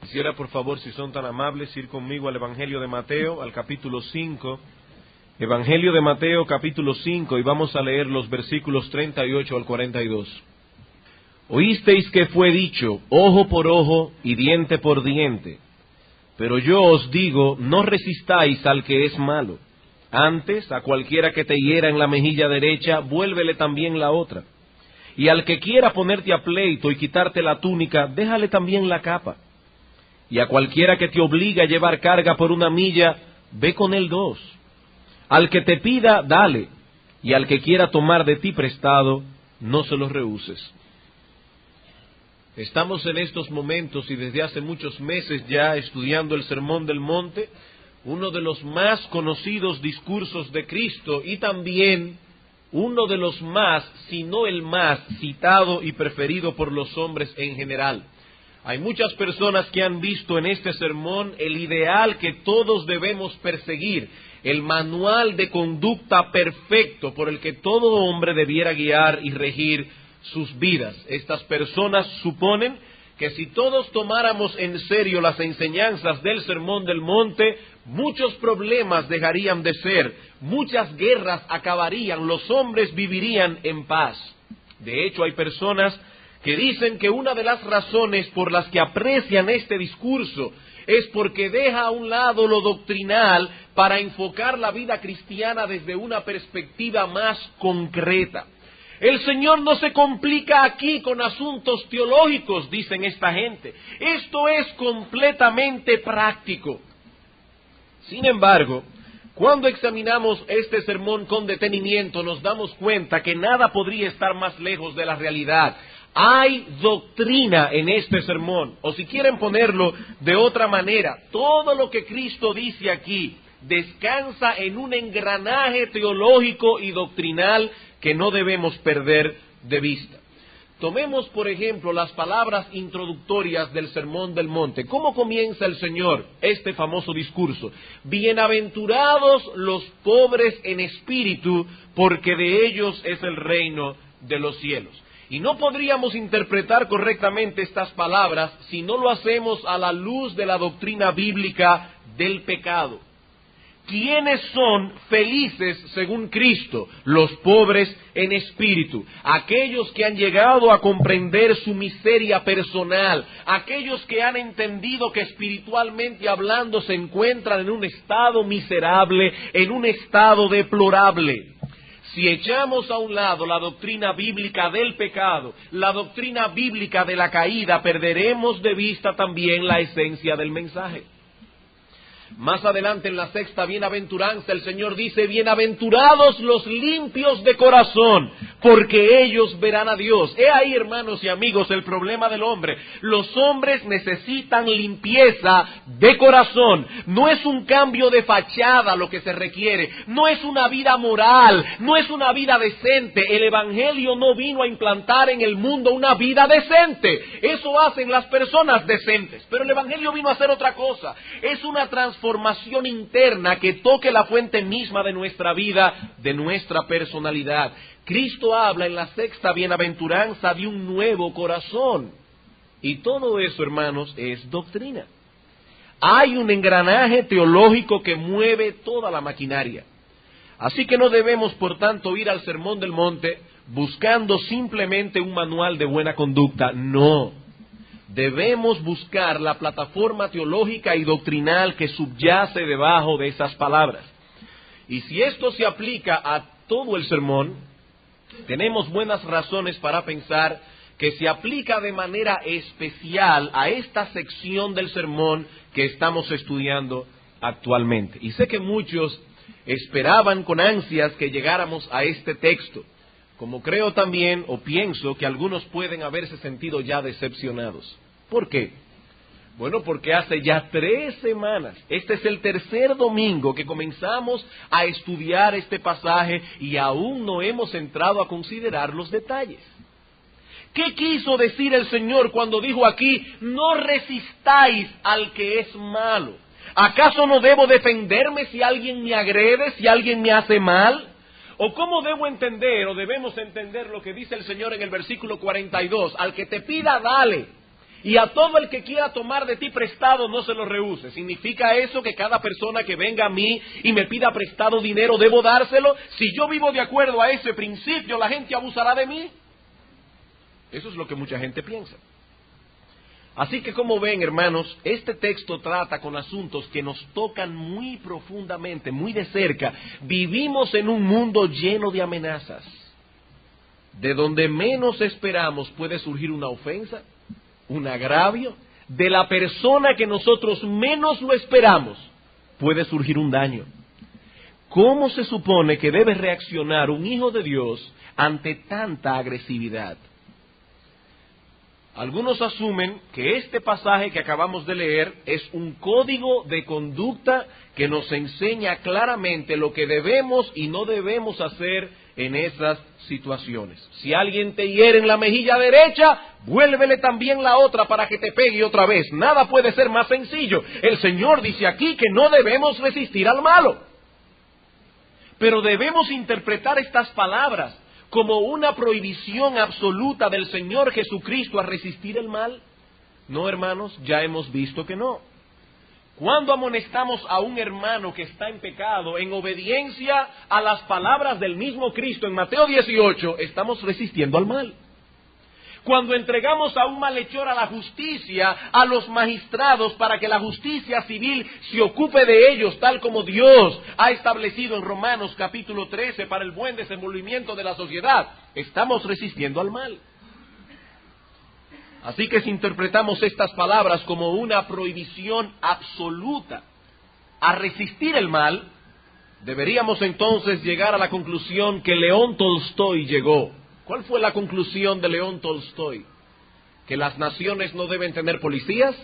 Quisiera, por favor, si son tan amables, ir conmigo al Evangelio de Mateo, al capítulo 5. Evangelio de Mateo, capítulo 5, y vamos a leer los versículos 38 al 42. Oísteis que fue dicho, ojo por ojo y diente por diente. Pero yo os digo, no resistáis al que es malo. Antes, a cualquiera que te hiera en la mejilla derecha, vuélvele también la otra. Y al que quiera ponerte a pleito y quitarte la túnica, déjale también la capa. Y a cualquiera que te obligue a llevar carga por 1 milla, ve con él 2. Al que te pida, dale, y al que quiera tomar de ti prestado, no se lo rehuses. Estamos en estos momentos y desde hace muchos meses ya estudiando el Sermón del Monte, uno de los más conocidos discursos de Cristo y también uno de los más, si no el más, citado y preferido por los hombres en general. Hay muchas personas que han visto en este sermón el ideal que todos debemos perseguir, el manual de conducta perfecto por el que todo hombre debiera guiar y regir sus vidas. Estas personas suponen que si todos tomáramos en serio las enseñanzas del Sermón del Monte, muchos problemas dejarían de ser, muchas guerras acabarían, los hombres vivirían en paz. De hecho, hay personas que dicen que una de las razones por las que aprecian este discurso es porque deja a un lado lo doctrinal para enfocar la vida cristiana desde una perspectiva más concreta. El Señor no se complica aquí con asuntos teológicos, dicen esta gente. Esto es completamente práctico. Sin embargo, cuando examinamos este sermón con detenimiento, nos damos cuenta que nada podría estar más lejos de la realidad. Hay doctrina en este sermón, o si quieren ponerlo de otra manera, todo lo que Cristo dice aquí descansa en un engranaje teológico y doctrinal que no debemos perder de vista. Tomemos, por ejemplo, las palabras introductorias del Sermón del Monte. ¿Cómo comienza el Señor este famoso discurso? Bienaventurados los pobres en espíritu, porque de ellos es el reino de los cielos. Y no podríamos interpretar correctamente estas palabras si no lo hacemos a la luz de la doctrina bíblica del pecado. ¿Quiénes son felices según Cristo? Los pobres en espíritu, aquellos que han llegado a comprender su miseria personal, aquellos que han entendido que espiritualmente hablando se encuentran en un estado miserable, en un estado deplorable. Si echamos a un lado la doctrina bíblica del pecado, la doctrina bíblica de la caída, perderemos de vista también la esencia del mensaje. Más adelante en la 6ª bienaventuranza el Señor dice, bienaventurados los limpios de corazón, porque ellos verán a Dios. He ahí, hermanos y amigos, el problema del hombre. Los hombres necesitan limpieza de corazón. No es un cambio de fachada lo que se requiere, no es una vida moral, no es una vida decente. El Evangelio no vino a implantar en el mundo una vida decente. Eso hacen las personas decentes, pero el Evangelio vino a hacer otra cosa. Es una transformación interna que toque la fuente misma de nuestra vida, de nuestra personalidad. Cristo habla en la 6ª bienaventuranza de un nuevo corazón. Y todo eso, hermanos, es doctrina. Hay un engranaje teológico que mueve toda la maquinaria. Así que no debemos, por tanto, ir al Sermón del Monte buscando simplemente un manual de buena conducta. No. Debemos buscar la plataforma teológica y doctrinal que subyace debajo de esas palabras. Y si esto se aplica a todo el sermón, tenemos buenas razones para pensar que se aplica de manera especial a esta sección del sermón que estamos estudiando actualmente. Y sé que muchos esperaban con ansias que llegáramos a este texto, como creo también o pienso que algunos pueden haberse sentido ya decepcionados. ¿Por qué? Bueno, porque hace ya 3 semanas, este es el 3er domingo que comenzamos a estudiar este pasaje y aún no hemos entrado a considerar los detalles. ¿Qué quiso decir el Señor cuando dijo aquí, no resistáis al que es malo? ¿Acaso no debo defenderme si alguien me agrede, si alguien me hace mal? ¿O cómo debo entender o debemos entender lo que dice el Señor en el versículo 42? Al que te pida, dale. Y a todo el que quiera tomar de ti prestado, no se lo rehúse. ¿Significa eso que cada persona que venga a mí y me pida prestado dinero, debo dárselo? Si yo vivo de acuerdo a ese principio, ¿la gente abusará de mí? Eso es lo que mucha gente piensa. Así que, como ven, hermanos, este texto trata con asuntos que nos tocan muy profundamente, muy de cerca. Vivimos en un mundo lleno de amenazas. De donde menos esperamos puede surgir una ofensa, un agravio. De la persona que nosotros menos lo esperamos puede surgir un daño. ¿Cómo se supone que debe reaccionar un hijo de Dios ante tanta agresividad? Algunos asumen que este pasaje que acabamos de leer es un código de conducta que nos enseña claramente lo que debemos y no debemos hacer en esas situaciones. Si alguien te hiere en la mejilla derecha, vuélvele también la otra para que te pegue otra vez. Nada puede ser más sencillo. El Señor dice aquí que no debemos resistir al malo. Pero debemos interpretar estas palabras como una prohibición absoluta del Señor Jesucristo a resistir el mal. No, hermanos, ya hemos visto que no. Cuando amonestamos a un hermano que está en pecado, en obediencia a las palabras del mismo Cristo en Mateo 18, estamos resistiendo al mal. Cuando entregamos a un malhechor a la justicia, a los magistrados, para que la justicia civil se ocupe de ellos, tal como Dios ha establecido en Romanos capítulo 13, para el buen desenvolvimiento de la sociedad, estamos resistiendo al mal. Así que si interpretamos estas palabras como una prohibición absoluta a resistir el mal, deberíamos entonces llegar a la conclusión que León Tolstoy llegó. ¿Cuál fue la conclusión de León Tolstoy? Que las naciones no deben tener policías,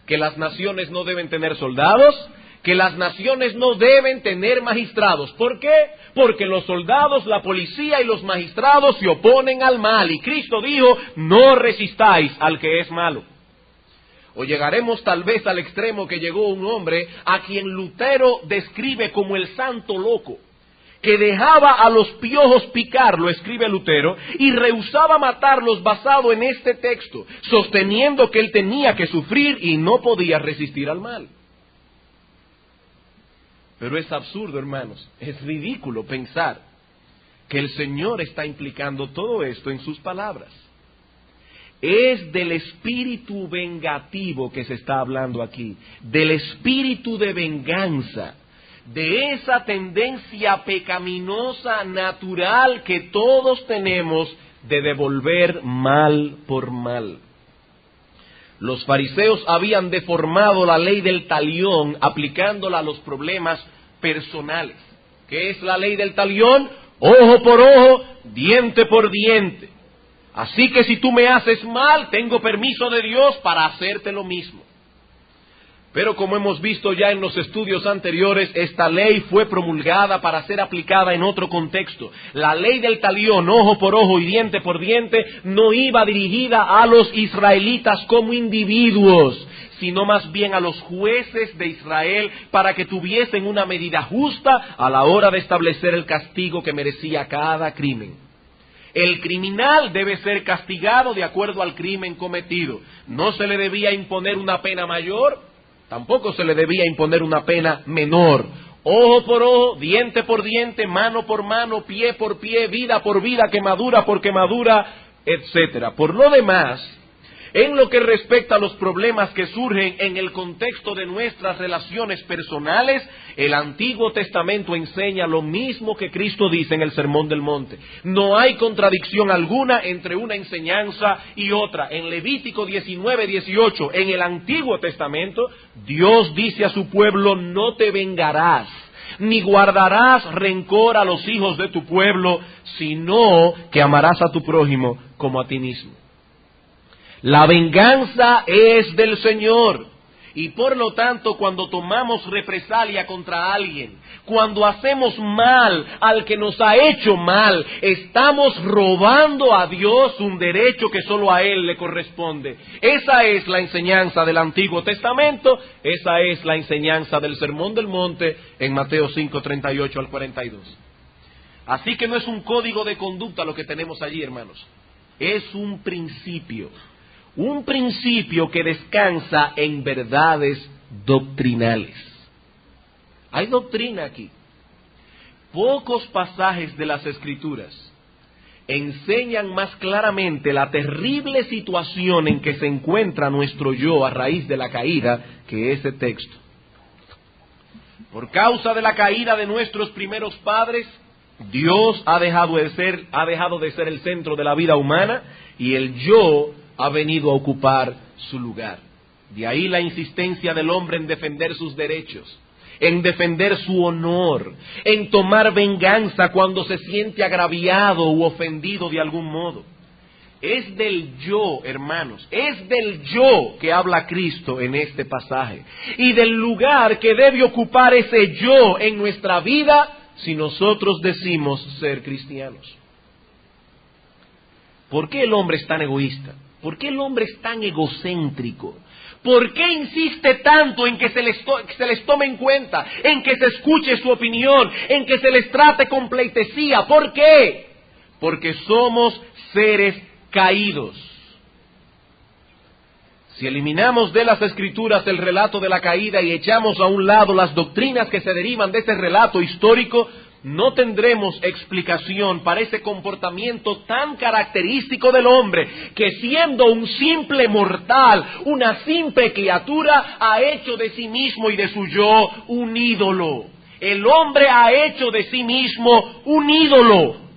que las naciones no deben tener soldados, que las naciones no deben tener magistrados. ¿Por qué? Porque los soldados, la policía y los magistrados se oponen al mal. Y Cristo dijo, no resistáis al que es malo. O llegaremos tal vez al extremo que llegó un hombre a quien Lutero describe como el santo loco, que dejaba a los piojos picar, lo escribe Lutero, y rehusaba matarlos basado en este texto, sosteniendo que él tenía que sufrir y no podía resistir al mal. Pero es absurdo, hermanos, es ridículo pensar que el Señor está implicando todo esto en sus palabras. Es del espíritu vengativo que se está hablando aquí, del espíritu de venganza, de esa tendencia pecaminosa natural que todos tenemos de devolver mal por mal. Los fariseos habían deformado la ley del talión aplicándola a los problemas personales. ¿Qué es la ley del talión? Ojo por ojo, diente por diente. Así que si tú me haces mal, tengo permiso de Dios para hacerte lo mismo. Pero como hemos visto ya en los estudios anteriores, esta ley fue promulgada para ser aplicada en otro contexto. La ley del talión, ojo por ojo y diente por diente, no iba dirigida a los israelitas como individuos, sino más bien a los jueces de Israel para que tuviesen una medida justa a la hora de establecer el castigo que merecía cada crimen. El criminal debe ser castigado de acuerdo al crimen cometido. No se le debía imponer una pena mayor, tampoco se le debía imponer una pena menor. Ojo por ojo, diente por diente, mano por mano, pie por pie, vida por vida, quemadura por quemadura, etcétera. Por lo demás, en lo que respecta a los problemas que surgen en el contexto de nuestras relaciones personales, el Antiguo Testamento enseña lo mismo que Cristo dice en el Sermón del Monte. No hay contradicción alguna entre una enseñanza y otra. En Levítico 19:18, en el Antiguo Testamento, Dios dice a su pueblo, no te vengarás, ni guardarás rencor a los hijos de tu pueblo, sino que amarás a tu prójimo como a ti mismo. La venganza es del Señor y por lo tanto cuando tomamos represalia contra alguien, cuando hacemos mal al que nos ha hecho mal, estamos robando a Dios un derecho que solo a Él le corresponde. Esa es la enseñanza del Antiguo Testamento, esa es la enseñanza del Sermón del Monte en Mateo 5:38 al 42. Así que no es un código de conducta lo que tenemos allí, hermanos, es un principio. un principio que descansa en verdades doctrinales. Hay doctrina aquí. Pocos pasajes de las Escrituras enseñan más claramente la terrible situación en que se encuentra nuestro yo a raíz de la caída que ese texto. Por causa de la caída de nuestros primeros padres, Dios ha dejado de ser el centro de la vida humana y el yo ha venido a ocupar su lugar. De ahí la insistencia del hombre en defender sus derechos, en defender su honor, en tomar venganza cuando se siente agraviado u ofendido de algún modo. Es del yo, hermanos, es del yo que habla Cristo en este pasaje, y del lugar que debe ocupar ese yo en nuestra vida si nosotros decimos ser cristianos. ¿Por qué el hombre es tan egoísta? ¿Por qué el hombre es tan egocéntrico? ¿Por qué insiste tanto en que se les tome en cuenta, en que se escuche su opinión, en que se les trate con pleitesía? ¿Por qué? Porque somos seres caídos. Si eliminamos de las Escrituras el relato de la caída y echamos a un lado las doctrinas que se derivan de ese relato histórico, no tendremos explicación para ese comportamiento tan característico del hombre, que siendo un simple mortal, una simple criatura, ha hecho de sí mismo y de su yo un ídolo. El hombre ha hecho de sí mismo un ídolo.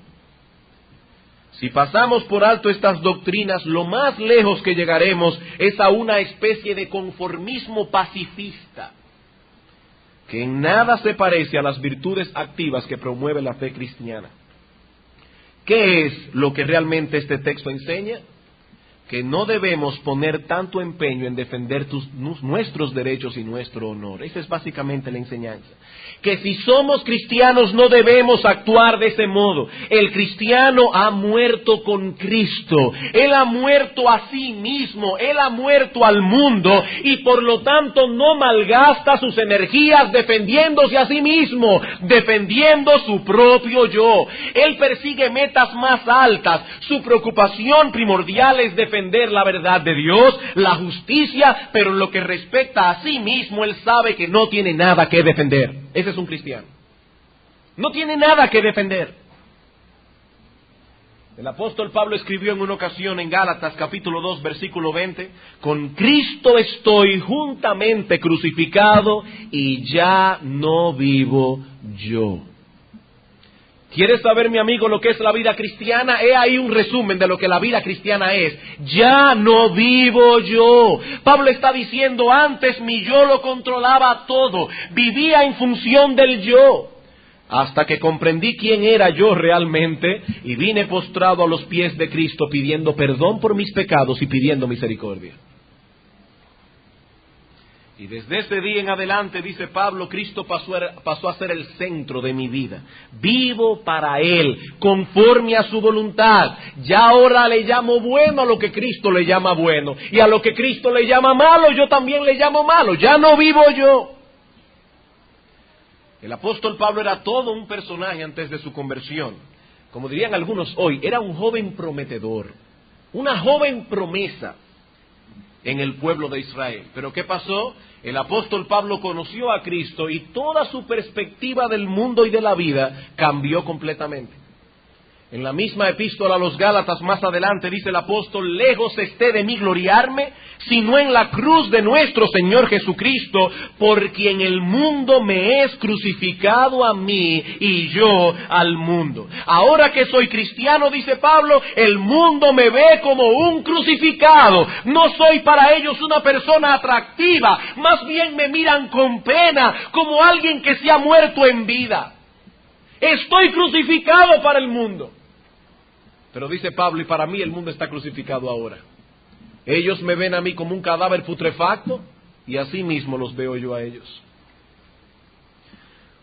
Si pasamos por alto estas doctrinas, lo más lejos que llegaremos es a una especie de conformismo pacifista, que en nada se parece a las virtudes activas que promueve la fe cristiana. ¿Qué es lo que realmente este texto enseña? Que no debemos poner tanto empeño en defender nuestros derechos y nuestro honor. Esa es básicamente la enseñanza. Que si somos cristianos no debemos actuar de ese modo. El cristiano ha muerto con Cristo. Él ha muerto a sí mismo. Él ha muerto al mundo y por lo tanto no malgasta sus energías defendiéndose a sí mismo, defendiendo su propio yo. Él persigue metas más altas. Su preocupación primordial es defender la verdad de Dios, la justicia, pero en lo que respecta a sí mismo, él sabe que no tiene nada que defender. Ese es un cristiano. No tiene nada que defender. El apóstol Pablo escribió en una ocasión en Gálatas capítulo 2 versículo 20, con Cristo estoy juntamente crucificado y ya no vivo yo. ¿Quieres saber, mi amigo, lo que es la vida cristiana? He ahí un resumen de lo que la vida cristiana es. Ya no vivo yo. Pablo está diciendo, antes mi yo lo controlaba todo. Vivía en función del yo. Hasta que comprendí quién era yo realmente y vine postrado a los pies de Cristo pidiendo perdón por mis pecados y pidiendo misericordia. Y desde ese día en adelante, dice Pablo, Cristo pasó a ser el centro de mi vida. Vivo para Él, conforme a su voluntad. Ya ahora le llamo bueno a lo que Cristo le llama bueno. Y a lo que Cristo le llama malo, yo también le llamo malo. Ya no vivo yo. El apóstol Pablo era todo un personaje antes de su conversión. Como dirían algunos hoy, era un joven prometedor. Una joven promesa en el pueblo de Israel. Pero ¿qué pasó? El apóstol Pablo conoció a Cristo y toda su perspectiva del mundo y de la vida cambió completamente. En la misma epístola a los Gálatas más adelante dice el apóstol, lejos esté de mí gloriarme, sino en la cruz de nuestro Señor Jesucristo, por quien el mundo me es crucificado a mí y yo al mundo. Ahora que soy cristiano, dice Pablo, el mundo me ve como un crucificado. No soy para ellos una persona atractiva, más bien me miran con pena, como alguien que se ha muerto en vida. Estoy crucificado para el mundo. Pero dice Pablo, y para mí el mundo está crucificado ahora. Ellos me ven a mí como un cadáver putrefacto, y así mismo los veo yo a ellos.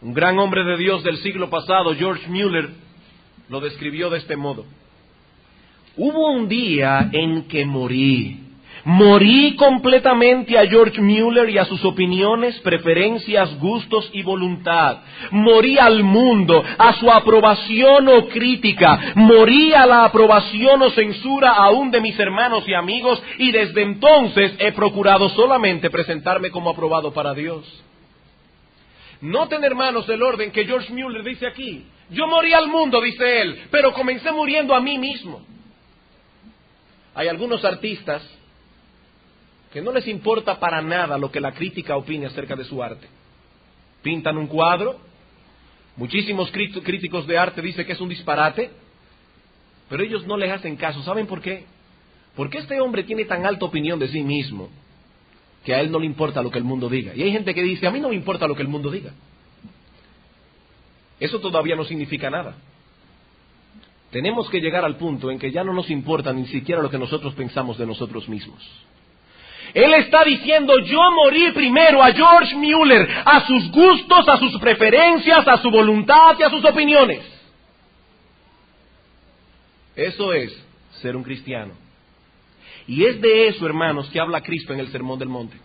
Un gran hombre de Dios del siglo pasado, George Mueller, lo describió de este modo. Hubo un día en que morí. Morí completamente a George Mueller y a sus opiniones, preferencias, gustos y voluntad. Morí al mundo, a su aprobación o crítica. Morí a la aprobación o censura aún de mis hermanos y amigos, y desde entonces he procurado solamente presentarme como aprobado para Dios. Noten, hermanos, el orden que George Mueller dice aquí. Yo morí al mundo, dice él, pero comencé muriendo a mí mismo. Hay algunos artistas que no les importa para nada lo que la crítica opine acerca de su arte. Pintan un cuadro, muchísimos críticos de arte dicen que es un disparate, pero ellos no les hacen caso. ¿Saben por qué? Porque este hombre tiene tan alta opinión de sí mismo que a él no le importa lo que el mundo diga. Y hay gente que dice, a mí no me importa lo que el mundo diga. Eso todavía no significa nada. Tenemos que llegar al punto en que ya no nos importa ni siquiera lo que nosotros pensamos de nosotros mismos. Él está diciendo, yo morí primero a George Mueller, a sus gustos, a sus preferencias, a su voluntad y a sus opiniones. Eso es ser un cristiano. Y es de eso, hermanos, que habla Cristo en el Sermón del Monte.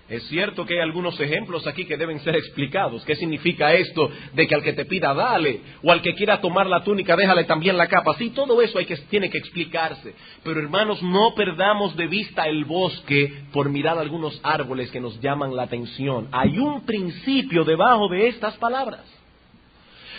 Es cierto que hay algunos ejemplos aquí que deben ser explicados. ¿Qué significa esto de que al que te pida dale? O al que quiera tomar la túnica déjale también la capa. Sí, todo eso tiene que explicarse. Pero hermanos, no perdamos de vista el bosque por mirar algunos árboles que nos llaman la atención. Hay un principio debajo de estas palabras.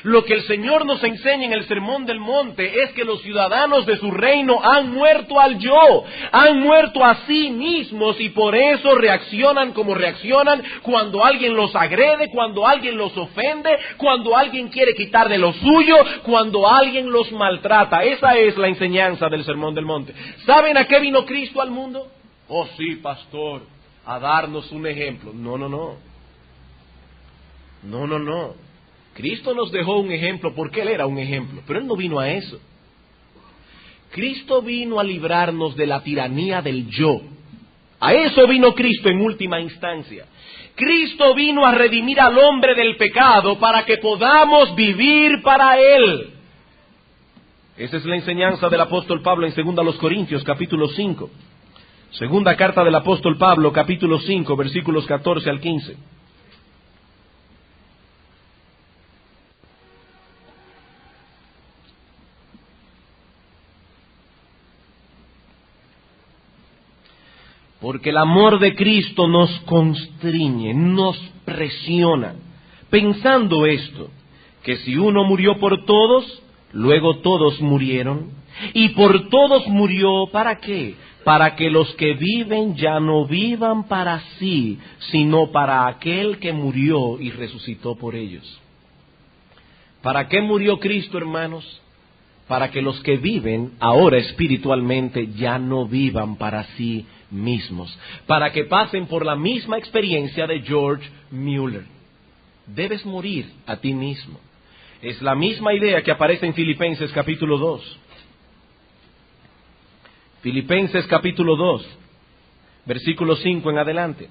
Lo que el Señor nos enseña en el Sermón del Monte es que los ciudadanos de su reino han muerto al yo, han muerto a sí mismos y por eso reaccionan como reaccionan cuando alguien los agrede, cuando alguien los ofende, cuando alguien quiere quitar de lo suyo, cuando alguien los maltrata. Esa es la enseñanza del Sermón del Monte. ¿Saben a qué vino Cristo al mundo? Oh sí, pastor, a darnos un ejemplo. No. Cristo nos dejó un ejemplo porque Él era un ejemplo, pero Él no vino a eso. Cristo vino a librarnos de la tiranía del yo. A eso vino Cristo en última instancia. Cristo vino a redimir al hombre del pecado para que podamos vivir para Él. Esa es la enseñanza del apóstol Pablo en 2 Corintios, capítulo 5. Segunda carta del apóstol Pablo, capítulo 5, versículos 14 al 15. Porque el amor de Cristo nos constriñe, nos presiona, pensando esto, que si uno murió por todos, luego todos murieron, y por todos murió, ¿para qué? Para que los que viven ya no vivan para sí, sino para aquel que murió y resucitó por ellos. ¿Para qué murió Cristo, hermanos? Para que los que viven ahora espiritualmente ya no vivan para sí mismos, para que pasen por la misma experiencia de George Mueller. Debes morir a ti mismo. Es la misma idea que aparece en Filipenses capítulo 2. Filipenses capítulo 2, versículo 5 en adelante.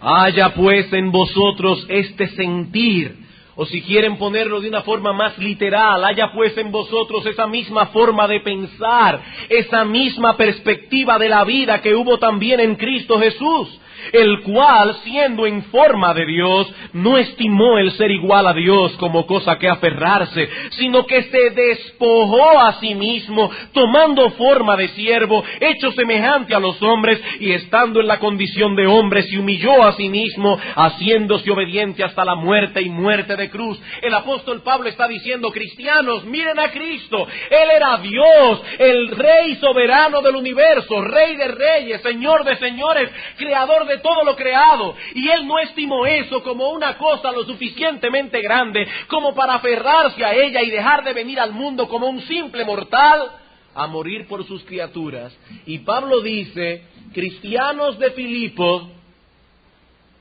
Haya pues en vosotros este sentir, o si quieren ponerlo de una forma más literal, haya pues en vosotros esa misma forma de pensar, esa misma perspectiva de la vida que hubo también en Cristo Jesús, el cual, siendo en forma de Dios, no estimó el ser igual a Dios como cosa que aferrarse, sino que se despojó a sí mismo, tomando forma de siervo, hecho semejante a los hombres, y estando en la condición de hombre, se humilló a sí mismo, haciéndose obediente hasta la muerte y muerte de cruz. El apóstol Pablo está diciendo, cristianos, miren a Cristo. Él era Dios, el Rey soberano del universo, Rey de reyes, Señor de señores, Creador de todo lo creado, y Él no estimó eso como una cosa lo suficientemente grande como para aferrarse a ella y dejar de venir al mundo como un simple mortal a morir por sus criaturas. Y Pablo dice, cristianos de Filipo,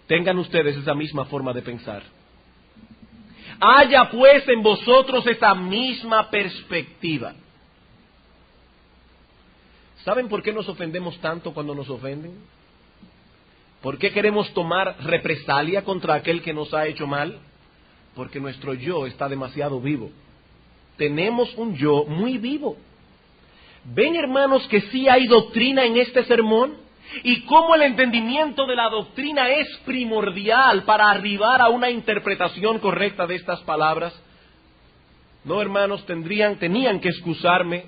tengan ustedes esa misma forma de pensar. Haya pues en vosotros esa misma perspectiva. ¿Saben por qué nos ofendemos tanto cuando nos ofenden? ¿Por qué queremos tomar represalia contra aquel que nos ha hecho mal? Porque nuestro yo está demasiado vivo. tenemos un yo muy vivo. ¿Ven, hermanos, que sí hay doctrina en este sermón? Y cómo el entendimiento de la doctrina es primordial para arribar a una interpretación correcta de estas palabras. No, hermanos, tenían que excusarme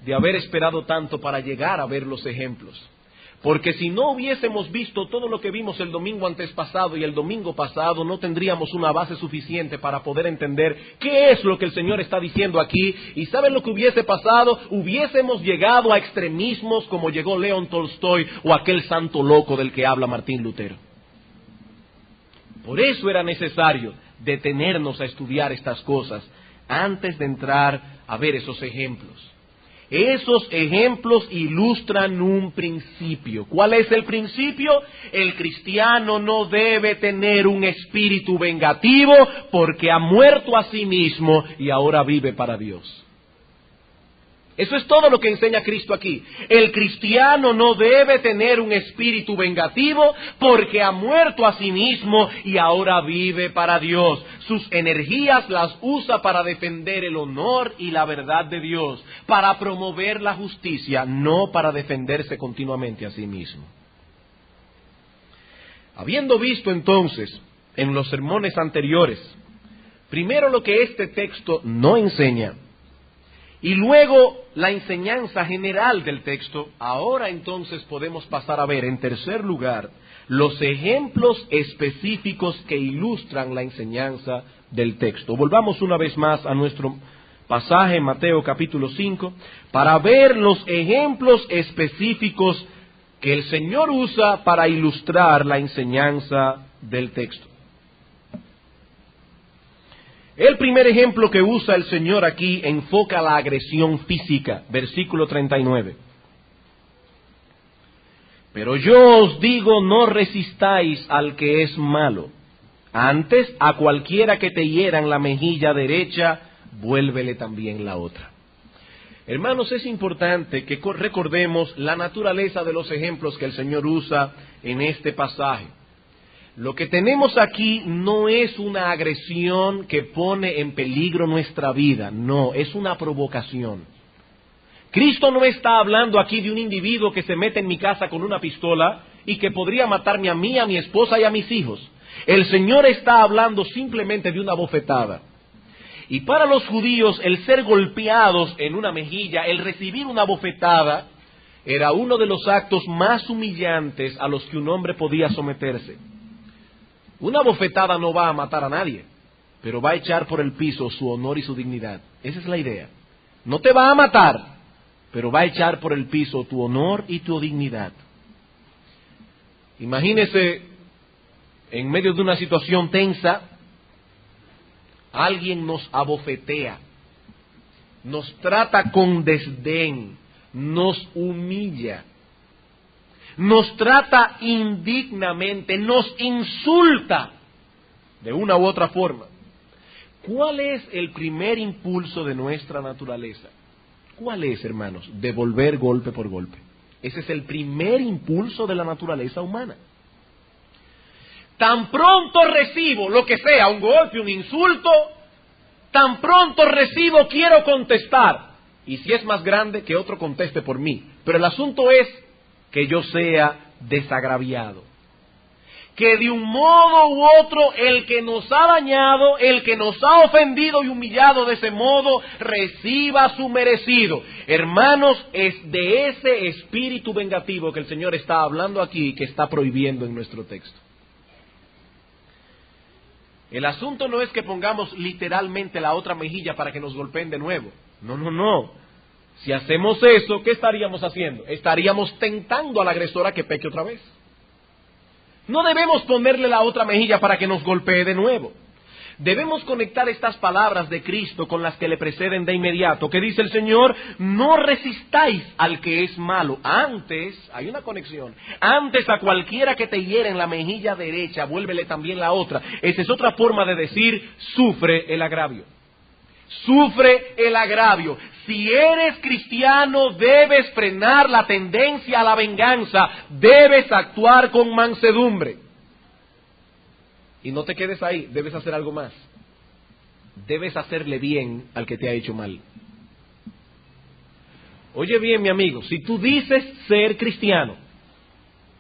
de haber esperado tanto para llegar a ver los ejemplos. Porque si no hubiésemos visto todo lo que vimos el domingo antes pasado y el domingo pasado, no tendríamos una base suficiente para poder entender qué es lo que el Señor está diciendo aquí. ¿Y saben lo que hubiese pasado? Hubiésemos llegado a extremismos como llegó León Tolstoy o aquel santo loco del que habla Martín Lutero. Por eso era necesario detenernos a estudiar estas cosas antes de entrar a ver esos ejemplos. Esos ejemplos ilustran un principio. ¿Cuál es el principio? El cristiano no debe tener un espíritu vengativo porque ha muerto a sí mismo y ahora vive para Dios. Eso es todo lo que enseña Cristo aquí. El cristiano no debe tener un espíritu vengativo porque ha muerto a sí mismo y ahora vive para Dios. Sus energías las usa para defender el honor y la verdad de Dios, para promover la justicia, no para defenderse continuamente a sí mismo. Habiendo visto entonces en los sermones anteriores, primero lo que este texto no enseña, y luego la enseñanza general del texto, ahora entonces podemos pasar a ver, en tercer lugar, los ejemplos específicos que ilustran la enseñanza del texto. Volvamos una vez más a nuestro pasaje, Mateo capítulo 5, para ver los ejemplos específicos que el Señor usa para ilustrar la enseñanza del texto. El primer ejemplo que usa el Señor aquí enfoca la agresión física, versículo 39. Pero yo os digo, no resistáis al que es malo. Antes, a cualquiera que te hiera en la mejilla derecha, vuélvele también la otra. Hermanos, es importante que recordemos la naturaleza de los ejemplos que el Señor usa en este pasaje. Lo que tenemos aquí no es una agresión que pone en peligro nuestra vida, no, es una provocación. Cristo no está hablando aquí de un individuo que se mete en mi casa con una pistola y que podría matarme a mí, a mi esposa y a mis hijos. El Señor está hablando simplemente de una bofetada. Y para los judíos, el ser golpeados en una mejilla, el recibir una bofetada, era uno de los actos más humillantes a los que un hombre podía someterse. Una bofetada no va a matar a nadie, pero va a echar por el piso su honor y su dignidad. Esa es la idea. No te va a matar, pero va a echar por el piso tu honor y tu dignidad. Imagínese, en medio de una situación tensa, alguien nos abofetea, nos trata con desdén, nos humilla, nos trata indignamente, nos insulta de una u otra forma. ¿Cuál es el primer impulso de nuestra naturaleza? ¿Cuál es, hermanos? Devolver golpe por golpe. Ese es el primer impulso de la naturaleza humana. Tan pronto recibo lo que sea, un golpe, un insulto, tan pronto recibo, quiero contestar. Y si es más grande, que otro conteste por mí. Pero el asunto es que yo sea desagraviado. Que de un modo u otro el que nos ha dañado, el que nos ha ofendido y humillado de ese modo, reciba su merecido. Hermanos, es de ese espíritu vengativo que el Señor está hablando aquí y que está prohibiendo en nuestro texto. El asunto no es que pongamos literalmente la otra mejilla para que nos golpeen de nuevo. No. Si hacemos eso, ¿qué estaríamos haciendo? Estaríamos tentando al agresor a que peque otra vez. No debemos ponerle la otra mejilla para que nos golpee de nuevo. Debemos conectar estas palabras de Cristo con las que le preceden de inmediato, que dice el Señor, no resistáis al que es malo. Antes, hay una conexión, antes a cualquiera que te hiera en la mejilla derecha, vuélvele también la otra. Esa es otra forma de decir, sufre el agravio. Sufre el agravio. Si eres cristiano, debes frenar la tendencia a la venganza, debes actuar con mansedumbre. Y no te quedes ahí, debes hacer algo más. debes hacerle bien al que te ha hecho mal. Oye bien, mi amigo, si tú dices ser cristiano,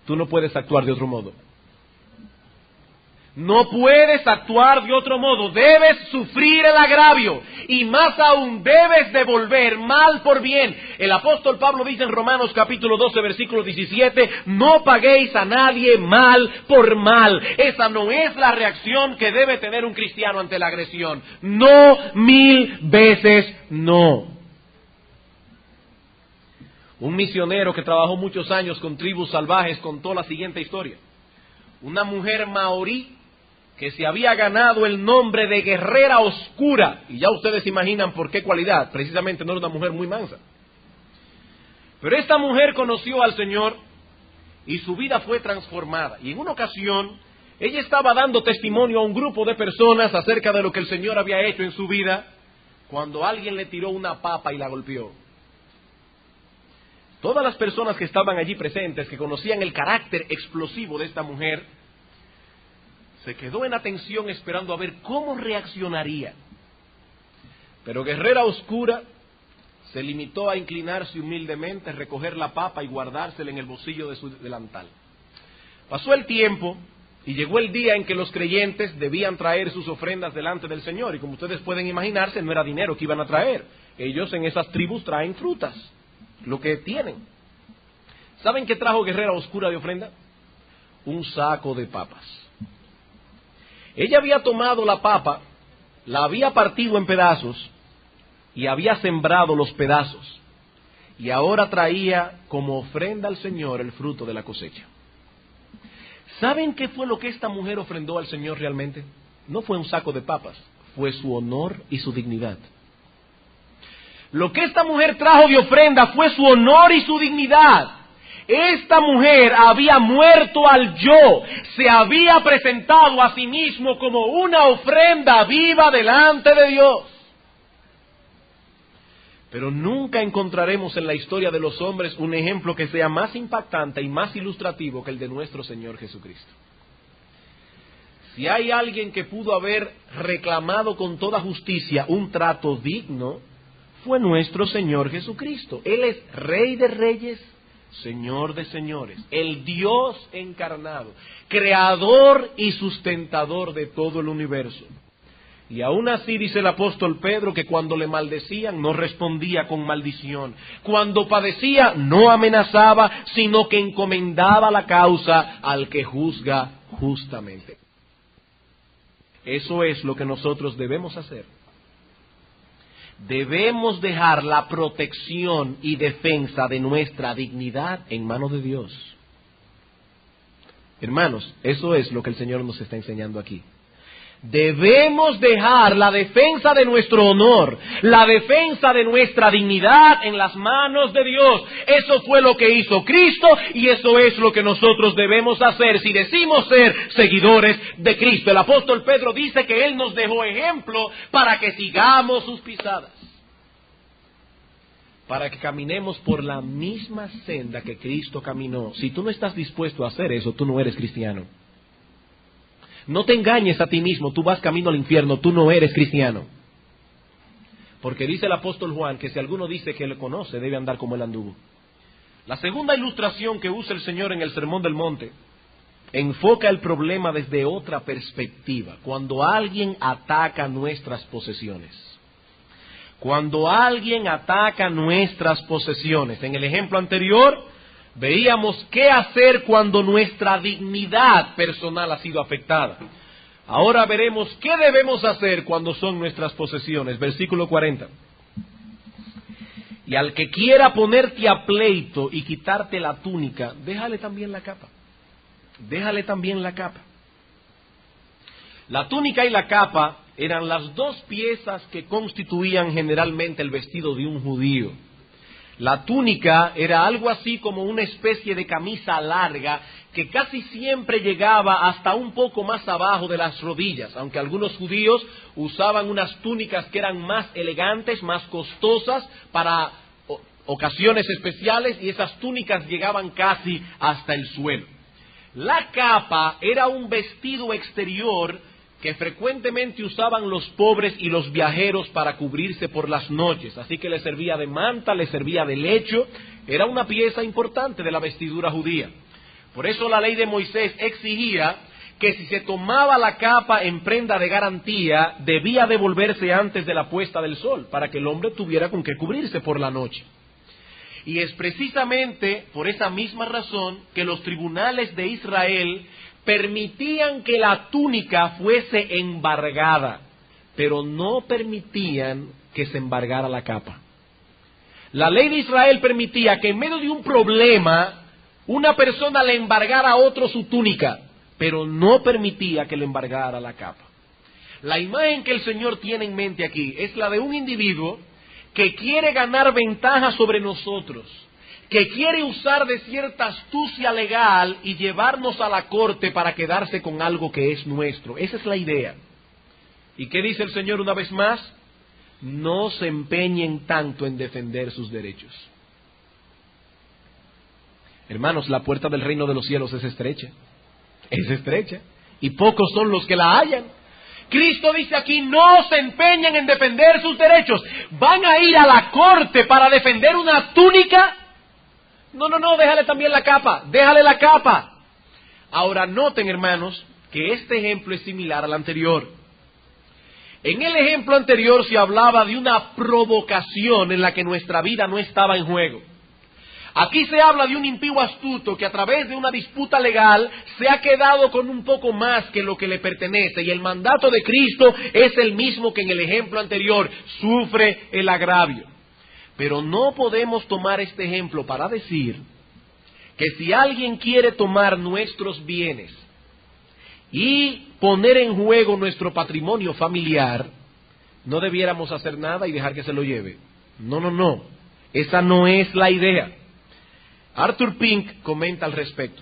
tú no puedes actuar de otro modo. No puedes actuar de otro modo, debes sufrir el agravio y más aún debes devolver mal por bien. El apóstol Pablo dice en Romanos capítulo 12 versículo 17, no paguéis a nadie mal por mal. Esa no es la reacción que debe tener un cristiano ante la agresión. No, 1000 veces no. Un misionero que trabajó muchos años con tribus salvajes contó la siguiente historia. Una mujer maorí que se había ganado el nombre de guerrera oscura, y ya ustedes se imaginan por qué cualidad, precisamente no era una mujer muy mansa. Pero esta mujer conoció al Señor y su vida fue transformada. Y en una ocasión, ella estaba dando testimonio a un grupo de personas acerca de lo que el Señor había hecho en su vida, cuando alguien le tiró una papa y la golpeó. Todas las personas que estaban allí presentes, que conocían el carácter explosivo de esta mujer, se quedó en atención esperando a ver cómo reaccionaría. Pero Guerrera Oscura se limitó a inclinarse humildemente, recoger la papa y guardársela en el bolsillo de su delantal. Pasó el tiempo y llegó el día en que los creyentes debían traer sus ofrendas delante del Señor. Y como ustedes pueden imaginarse, no era dinero que iban a traer. Ellos en esas tribus traen frutas, lo que tienen. ¿Saben qué trajo Guerrera Oscura de ofrenda? Un saco de papas. Ella había tomado la papa, la había partido en pedazos y había sembrado los pedazos. Y ahora traía como ofrenda al Señor el fruto de la cosecha. ¿Saben qué fue lo que esta mujer ofrendó al Señor realmente? No fue un saco de papas, fue su honor y su dignidad. Lo que esta mujer trajo de ofrenda fue su honor y su dignidad. Esta mujer había muerto al yo, se había presentado a sí mismo como una ofrenda viva delante de Dios. Pero nunca encontraremos en la historia de los hombres un ejemplo que sea más impactante y más ilustrativo que el de nuestro Señor Jesucristo. Si hay alguien que pudo haber reclamado con toda justicia un trato digno, fue nuestro Señor Jesucristo. Él es Rey de Reyes, Señor de señores, el Dios encarnado, creador y sustentador de todo el universo. Y aún así dice el apóstol Pedro que cuando le maldecían no respondía con maldición, cuando padecía no amenazaba, sino que encomendaba la causa al que juzga justamente. Eso es lo que nosotros debemos hacer. Debemos dejar la protección y defensa de nuestra dignidad en manos de Dios. Hermanos, eso es lo que el Señor nos está enseñando aquí. Debemos dejar la defensa de nuestro honor, la defensa de nuestra dignidad en las manos de Dios. Eso fue lo que hizo Cristo y eso es lo que nosotros debemos hacer si decimos ser seguidores de Cristo. El apóstol Pedro dice que Él nos dejó ejemplo para que sigamos sus pisadas, para que caminemos por la misma senda que Cristo caminó. Si tú no estás dispuesto a hacer eso, tú no eres cristiano. No te engañes a ti mismo, tú vas camino al infierno, tú no eres cristiano. Porque dice el apóstol Juan que si alguno dice que le conoce, debe andar como él anduvo. La segunda ilustración que usa el Señor en el Sermón del Monte enfoca el problema desde otra perspectiva. Cuando alguien ataca nuestras posesiones. Cuando alguien ataca nuestras posesiones. En el ejemplo anterior veíamos qué hacer cuando nuestra dignidad personal ha sido afectada. Ahora veremos qué debemos hacer cuando son nuestras posesiones. Versículo 40. Y al que quiera ponerte a pleito y quitarte la túnica, déjale también la capa. Déjale también la capa. La túnica y la capa eran las dos piezas que constituían generalmente el vestido de un judío. La túnica era algo así como una especie de camisa larga que casi siempre llegaba hasta un poco más abajo de las rodillas, aunque algunos judíos usaban unas túnicas que eran más elegantes, más costosas para ocasiones especiales y esas túnicas llegaban casi hasta el suelo. La capa era un vestido exterior que frecuentemente usaban los pobres y los viajeros para cubrirse por las noches, así que les servía de manta, les servía de lecho, era una pieza importante de la vestidura judía. Por eso la ley de Moisés exigía que si se tomaba la capa en prenda de garantía, debía devolverse antes de la puesta del sol, para que el hombre tuviera con qué cubrirse por la noche. Y es precisamente por esa misma razón que los tribunales de Israel permitían que la túnica fuese embargada, pero no permitían que se embargara la capa. La ley de Israel permitía que en medio de un problema, una persona le embargara a otro su túnica, pero no permitía que le embargara la capa. La imagen que el Señor tiene en mente aquí es la de un individuo que quiere ganar ventaja sobre nosotros, que quiere usar de cierta astucia legal y llevarnos a la corte para quedarse con algo que es nuestro. Esa es la idea. ¿Y qué dice el Señor una vez más? No se empeñen tanto en defender sus derechos. Hermanos, la puerta del reino de los cielos es estrecha, y pocos son los que la hallan. Cristo dice aquí, no se empeñen en defender sus derechos. ¿Van a ir a la corte para defender una túnica? No, déjale también la capa, déjale la capa. Ahora noten, hermanos, que este ejemplo es similar al anterior. En el ejemplo anterior se hablaba de una provocación en la que nuestra vida no estaba en juego. Aquí se habla de un impío astuto que a través de una disputa legal se ha quedado con un poco más que lo que le pertenece, y el mandato de Cristo es el mismo que en el ejemplo anterior: sufre el agravio. Pero no podemos tomar este ejemplo para decir que si alguien quiere tomar nuestros bienes y poner en juego nuestro patrimonio familiar, no debiéramos hacer nada y dejar que se lo lleve. No. Esa no es la idea. Arthur Pink comenta al respecto.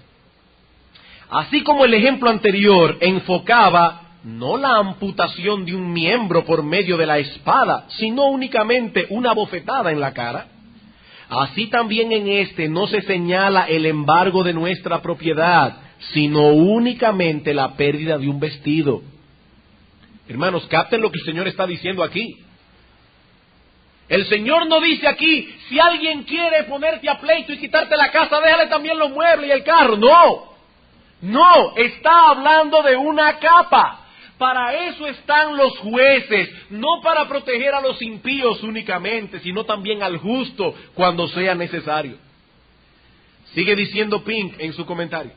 Así como el ejemplo anterior enfocaba no la amputación de un miembro por medio de la espada, sino únicamente una bofetada en la cara, así también en este no se señala el embargo de nuestra propiedad, sino únicamente la pérdida de un vestido. Hermanos, capten lo que el Señor está diciendo aquí. El Señor no dice aquí, si alguien quiere ponerte a pleito y quitarte la casa, déjale también los muebles y el carro. No, está hablando de una capa. Para eso están los jueces, no para proteger a los impíos únicamente, sino también al justo cuando sea necesario. Sigue diciendo Pink en su comentario.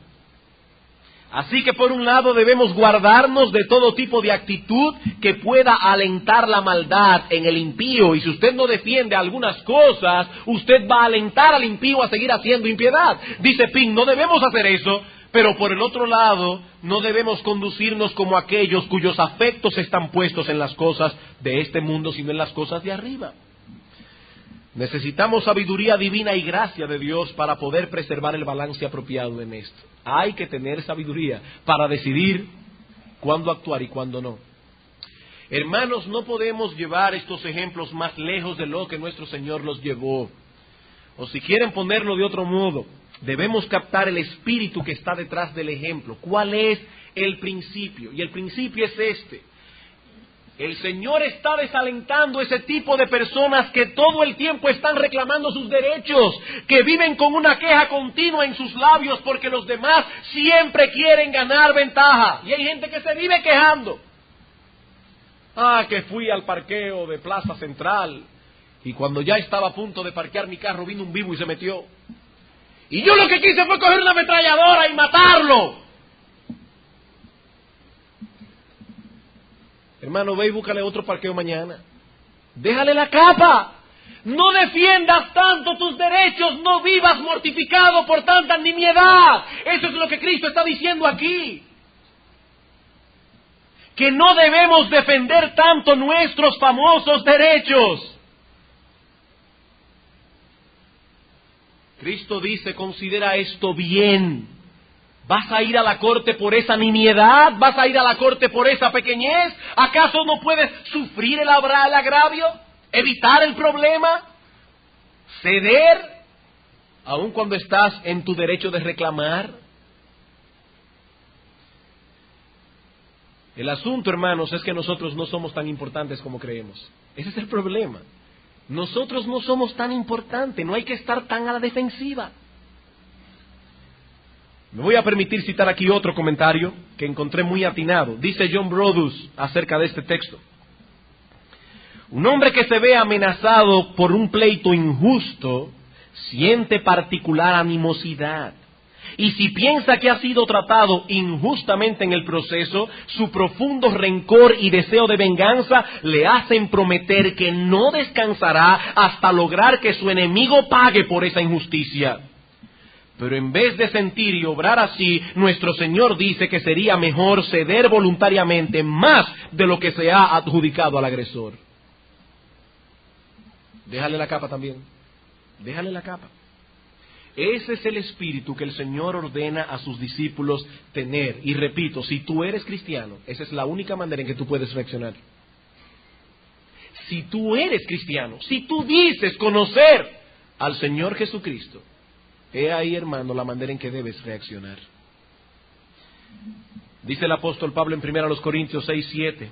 Así que por un lado debemos guardarnos de todo tipo de actitud que pueda alentar la maldad en el impío, y si usted no defiende algunas cosas, usted va a alentar al impío a seguir haciendo impiedad. Dice Pink, no debemos hacer eso, pero por el otro lado no debemos conducirnos como aquellos cuyos afectos están puestos en las cosas de este mundo, sino en las cosas de arriba. Necesitamos sabiduría divina y gracia de Dios para poder preservar el balance apropiado en esto. Hay que tener sabiduría para decidir cuándo actuar y cuándo no. Hermanos, no podemos llevar estos ejemplos más lejos de lo que nuestro Señor los llevó. O si quieren ponerlo de otro modo, debemos captar el espíritu que está detrás del ejemplo. ¿Cuál es el principio? Y el principio es este. El Señor está desalentando ese tipo de personas que todo el tiempo están reclamando sus derechos, que viven con una queja continua en sus labios porque los demás siempre quieren ganar ventaja. Y hay gente que se vive quejando. Que fui al parqueo de Plaza Central y cuando ya estaba a punto de parquear mi carro vino un vivo y se metió. Y yo lo que quise fue coger una ametralladora y matarlo. Hermano, ve y búscale otro parqueo mañana. Déjale la capa. No defiendas tanto tus derechos, no vivas mortificado por tanta nimiedad. Eso es lo que Cristo está diciendo aquí. Que no debemos defender tanto nuestros famosos derechos. Cristo dice, considera esto bien. ¿Vas a ir a la corte por esa nimiedad? ¿Vas a ir a la corte por esa pequeñez? ¿Acaso no puedes sufrir el agravio? ¿Evitar el problema? ¿Ceder? ¿Aun cuando estás en tu derecho de reclamar? El asunto, hermanos, es que nosotros no somos tan importantes como creemos. Ese es el problema. Nosotros no somos tan importantes, no hay que estar tan a la defensiva. Me voy a permitir citar aquí otro comentario que encontré muy atinado. Dice John Brodus acerca de este texto. Un hombre que se ve amenazado por un pleito injusto siente particular animosidad. Y si piensa que ha sido tratado injustamente en el proceso, su profundo rencor y deseo de venganza le hacen prometer que no descansará hasta lograr que su enemigo pague por esa injusticia. Pero en vez de sentir y obrar así, nuestro Señor dice que sería mejor ceder voluntariamente más de lo que se ha adjudicado al agresor. Déjale la capa también. Déjale la capa. Ese es el espíritu que el Señor ordena a sus discípulos tener. Y repito, si tú eres cristiano, esa es la única manera en que tú puedes reaccionar. Si tú eres cristiano, si tú dices conocer al Señor Jesucristo, he ahí, hermano, la manera en que debes reaccionar. Dice el apóstol Pablo en 1 Corintios 6:7.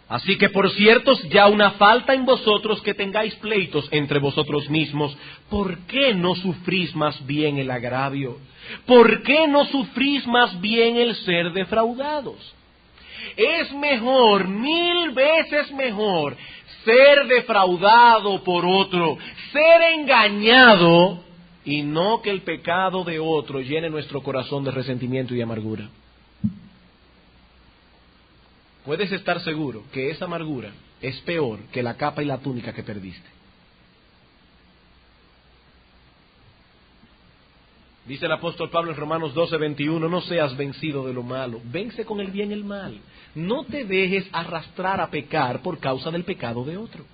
Así que, por cierto, ya una falta en vosotros que tengáis pleitos entre vosotros mismos. ¿Por qué no sufrís más bien el agravio? ¿Por qué no sufrís más bien el ser defraudados? Es mejor, 1000 veces mejor, ser defraudado por otro, ser engañado, y no que el pecado de otro llene nuestro corazón de resentimiento y amargura. Puedes estar seguro que esa amargura es peor que la capa y la túnica que perdiste. Dice el apóstol Pablo en Romanos 12:21, no seas vencido de lo malo, vence con el bien el mal. No te dejes arrastrar a pecar por causa del pecado de otro.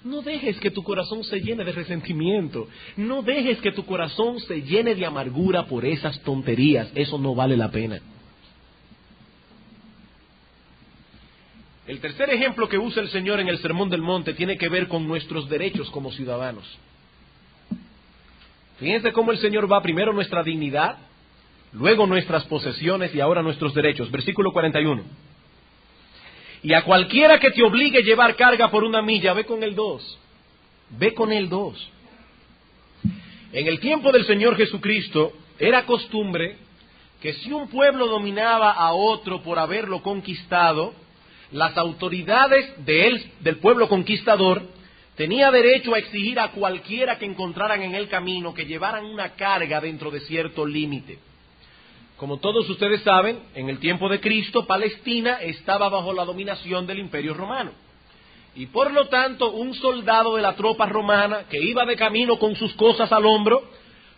No dejes que tu corazón se llene de resentimiento. No dejes que tu corazón se llene de amargura por esas tonterías. Eso no vale la pena. El tercer ejemplo que usa el Señor en el Sermón del Monte tiene que ver con nuestros derechos como ciudadanos. Fíjense cómo el Señor va primero nuestra dignidad, luego nuestras posesiones y ahora nuestros derechos. Versículo 41. Y a cualquiera que te obligue a llevar carga por una milla, ve con el 2. Ve con el 2. En el tiempo del Señor Jesucristo era costumbre que si un pueblo dominaba a otro por haberlo conquistado, las autoridades del pueblo conquistador tenía derecho a exigir a cualquiera que encontraran en el camino que llevaran una carga dentro de cierto límite. Como todos ustedes saben, en el tiempo de Cristo, Palestina estaba bajo la dominación del Imperio Romano. Y por lo tanto, un soldado de la tropa romana que iba de camino con sus cosas al hombro,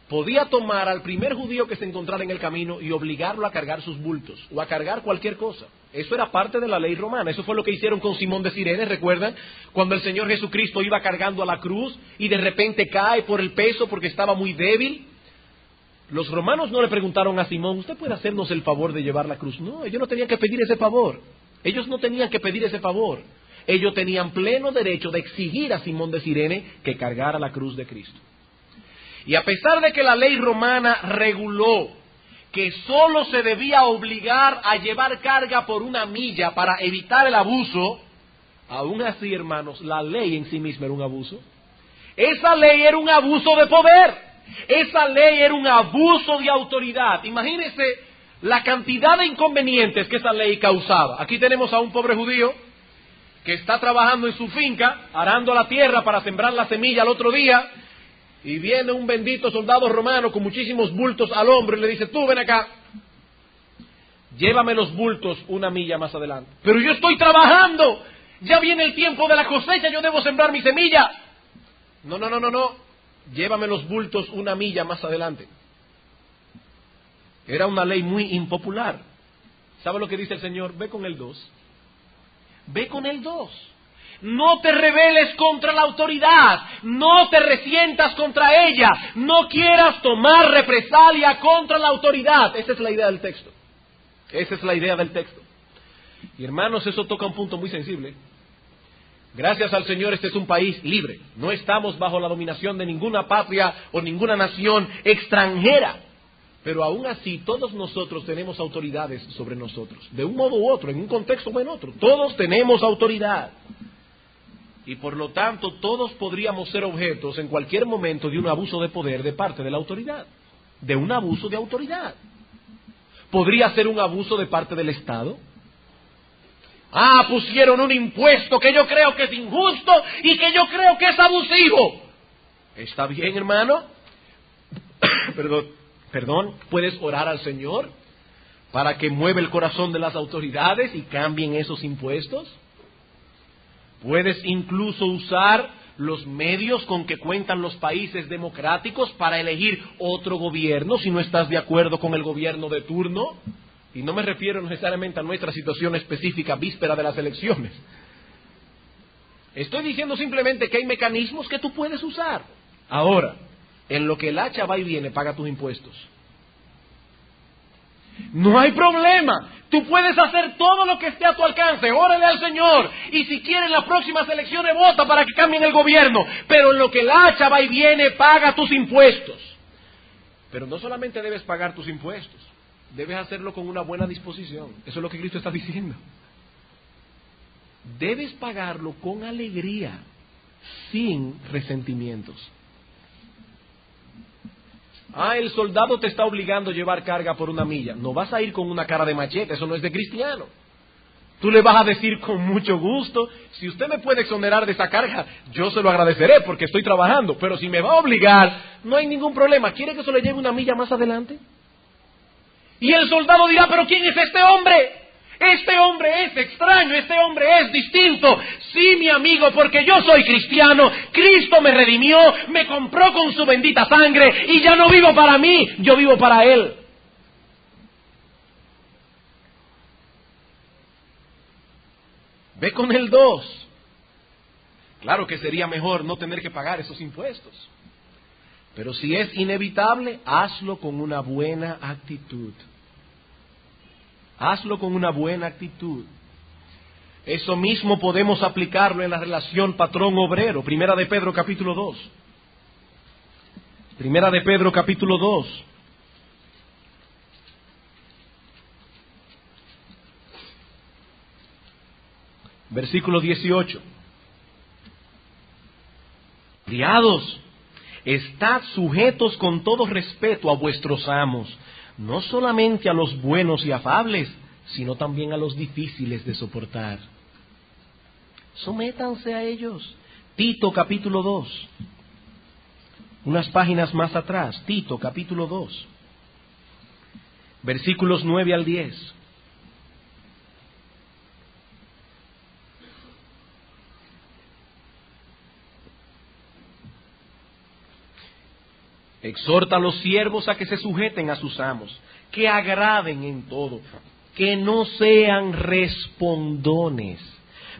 podía tomar al primer judío que se encontrara en el camino y obligarlo a cargar sus bultos o a cargar cualquier cosa. Eso era parte de la ley romana. Eso fue lo que hicieron con Simón de Cirene, ¿recuerdan? Cuando el Señor Jesucristo iba cargando a la cruz y de repente cae por el peso porque estaba muy débil. Los romanos no le preguntaron a Simón, ¿usted puede hacernos el favor de llevar la cruz? No, ellos no tenían que pedir ese favor. Ellos no tenían que pedir ese favor. Ellos tenían pleno derecho de exigir a Simón de Cirene que cargara la cruz de Cristo. Y a pesar de que la ley romana reguló que solo se debía obligar a llevar carga por una milla para evitar el abuso, aún así, hermanos, la ley en sí misma era un abuso. Esa ley era un abuso de poder. Esa ley era un abuso de autoridad. Imagínense la cantidad de inconvenientes que esa ley causaba. Aquí tenemos a un pobre judío que está trabajando en su finca, arando la tierra para sembrar la semilla al otro día, y viene un bendito soldado romano con muchísimos bultos al hombro y le dice, tú ven acá, llévame los bultos una milla más adelante. Pero yo estoy trabajando, ya viene el tiempo de la cosecha, yo debo sembrar mi semilla. No, llévame los bultos una milla más adelante. Era una ley muy impopular. ¿Sabe lo que dice el Señor? Ve con el 2. Ve con el 2. No te rebeles contra la autoridad, no te resientas contra ella, no quieras tomar represalia contra la autoridad. Esa es la idea del texto. Esa es la idea del texto. Y hermanos, eso toca un punto muy sensible. Gracias al Señor, este es un país libre. No estamos bajo la dominación de ninguna patria o ninguna nación extranjera. Pero aún así, todos nosotros tenemos autoridades sobre nosotros, de un modo u otro, en un contexto o en otro. Todos tenemos autoridad. Y por lo tanto, todos podríamos ser objetos en cualquier momento de un abuso de poder de parte de la autoridad, de un abuso de autoridad. ¿Podría ser un abuso de parte del Estado? Pusieron un impuesto que yo creo que es injusto y que yo creo que es abusivo. ¿Está bien, hermano? Perdón, ¿puedes orar al Señor para que mueva el corazón de las autoridades y cambien esos impuestos? Puedes incluso usar los medios con que cuentan los países democráticos para elegir otro gobierno si no estás de acuerdo con el gobierno de turno. Y no me refiero necesariamente a nuestra situación específica víspera de las elecciones. Estoy diciendo simplemente que hay mecanismos que tú puedes usar. Ahora, en lo que el hacha va y viene, paga tus impuestos. No hay problema. Tú puedes hacer todo lo que esté a tu alcance. Órale al Señor. Y si quieren las próximas elecciones, vota para que cambien el gobierno. Pero en lo que el hacha va y viene, paga tus impuestos. Pero no solamente debes pagar tus impuestos, debes hacerlo con una buena disposición. Eso es lo que Cristo está diciendo. Debes pagarlo con alegría, sin resentimientos. El soldado te está obligando a llevar carga por 1 milla. No vas a ir con una cara de machete, eso no es de cristiano. Tú le vas a decir con mucho gusto, si usted me puede exonerar de esa carga, yo se lo agradeceré porque estoy trabajando. Pero si me va a obligar, no hay ningún problema. ¿Quiere que eso le lleve 1 milla más adelante? Y el soldado dirá, pero ¿quién es este hombre? Este hombre es extraño, este hombre es distinto. Sí, mi amigo, porque yo soy cristiano, Cristo me redimió, me compró con su bendita sangre y ya no vivo para mí, yo vivo para Él. Ve con el 2. Claro que sería mejor no tener que pagar esos impuestos. Pero si es inevitable, hazlo con una buena actitud. Hazlo con una buena actitud. Eso mismo podemos aplicarlo en la relación patrón-obrero. Primera de Pedro capítulo 2. Primera de Pedro capítulo 2. Versículo 18. Criados, estad sujetos con todo respeto a vuestros amos, no solamente a los buenos y afables, sino también a los difíciles de soportar. Sométanse a ellos. Tito capítulo 2. Unas páginas más atrás, Tito capítulo 2. Versículos 9 al 10. Exhorta a los siervos a que se sujeten a sus amos, que agraden en todo, que no sean respondones,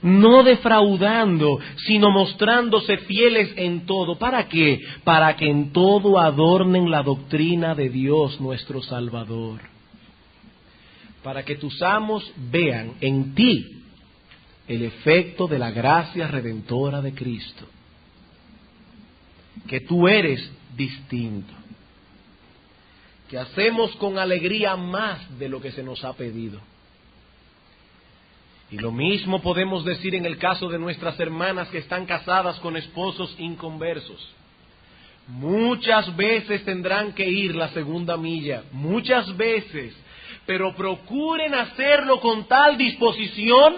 no defraudando, sino mostrándose fieles en todo. ¿Para qué? Para que en todo adornen la doctrina de Dios nuestro Salvador. Para que tus amos vean en ti el efecto de la gracia redentora de Cristo. Que tú eres distinto, que hacemos con alegría más de lo que se nos ha pedido. Y lo mismo podemos decir en el caso de nuestras hermanas que están casadas con esposos inconversos. Muchas veces tendrán que ir la 2ª milla, muchas veces, pero procuren hacerlo con tal disposición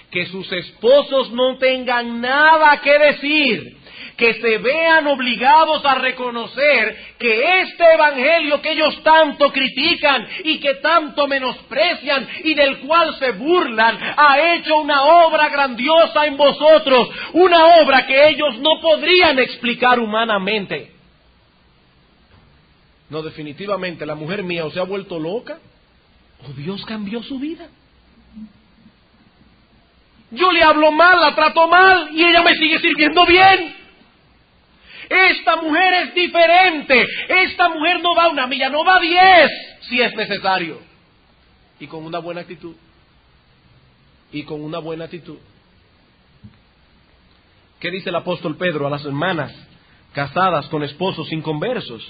que sus esposos no tengan nada que decir, que se vean obligados a reconocer que este evangelio que ellos tanto critican y que tanto menosprecian y del cual se burlan, ha hecho una obra grandiosa en vosotros, una obra que ellos no podrían explicar humanamente. No, definitivamente la mujer mía o se ha vuelto loca o Dios cambió su vida. Yo le hablo mal, la trato mal y ella me sigue sirviendo bien. Esta mujer es diferente. Esta mujer no va 1 milla, no va 10 si es necesario. Y con una buena actitud. Y con una buena actitud. ¿Qué dice el apóstol Pedro a las hermanas casadas con esposos inconversos?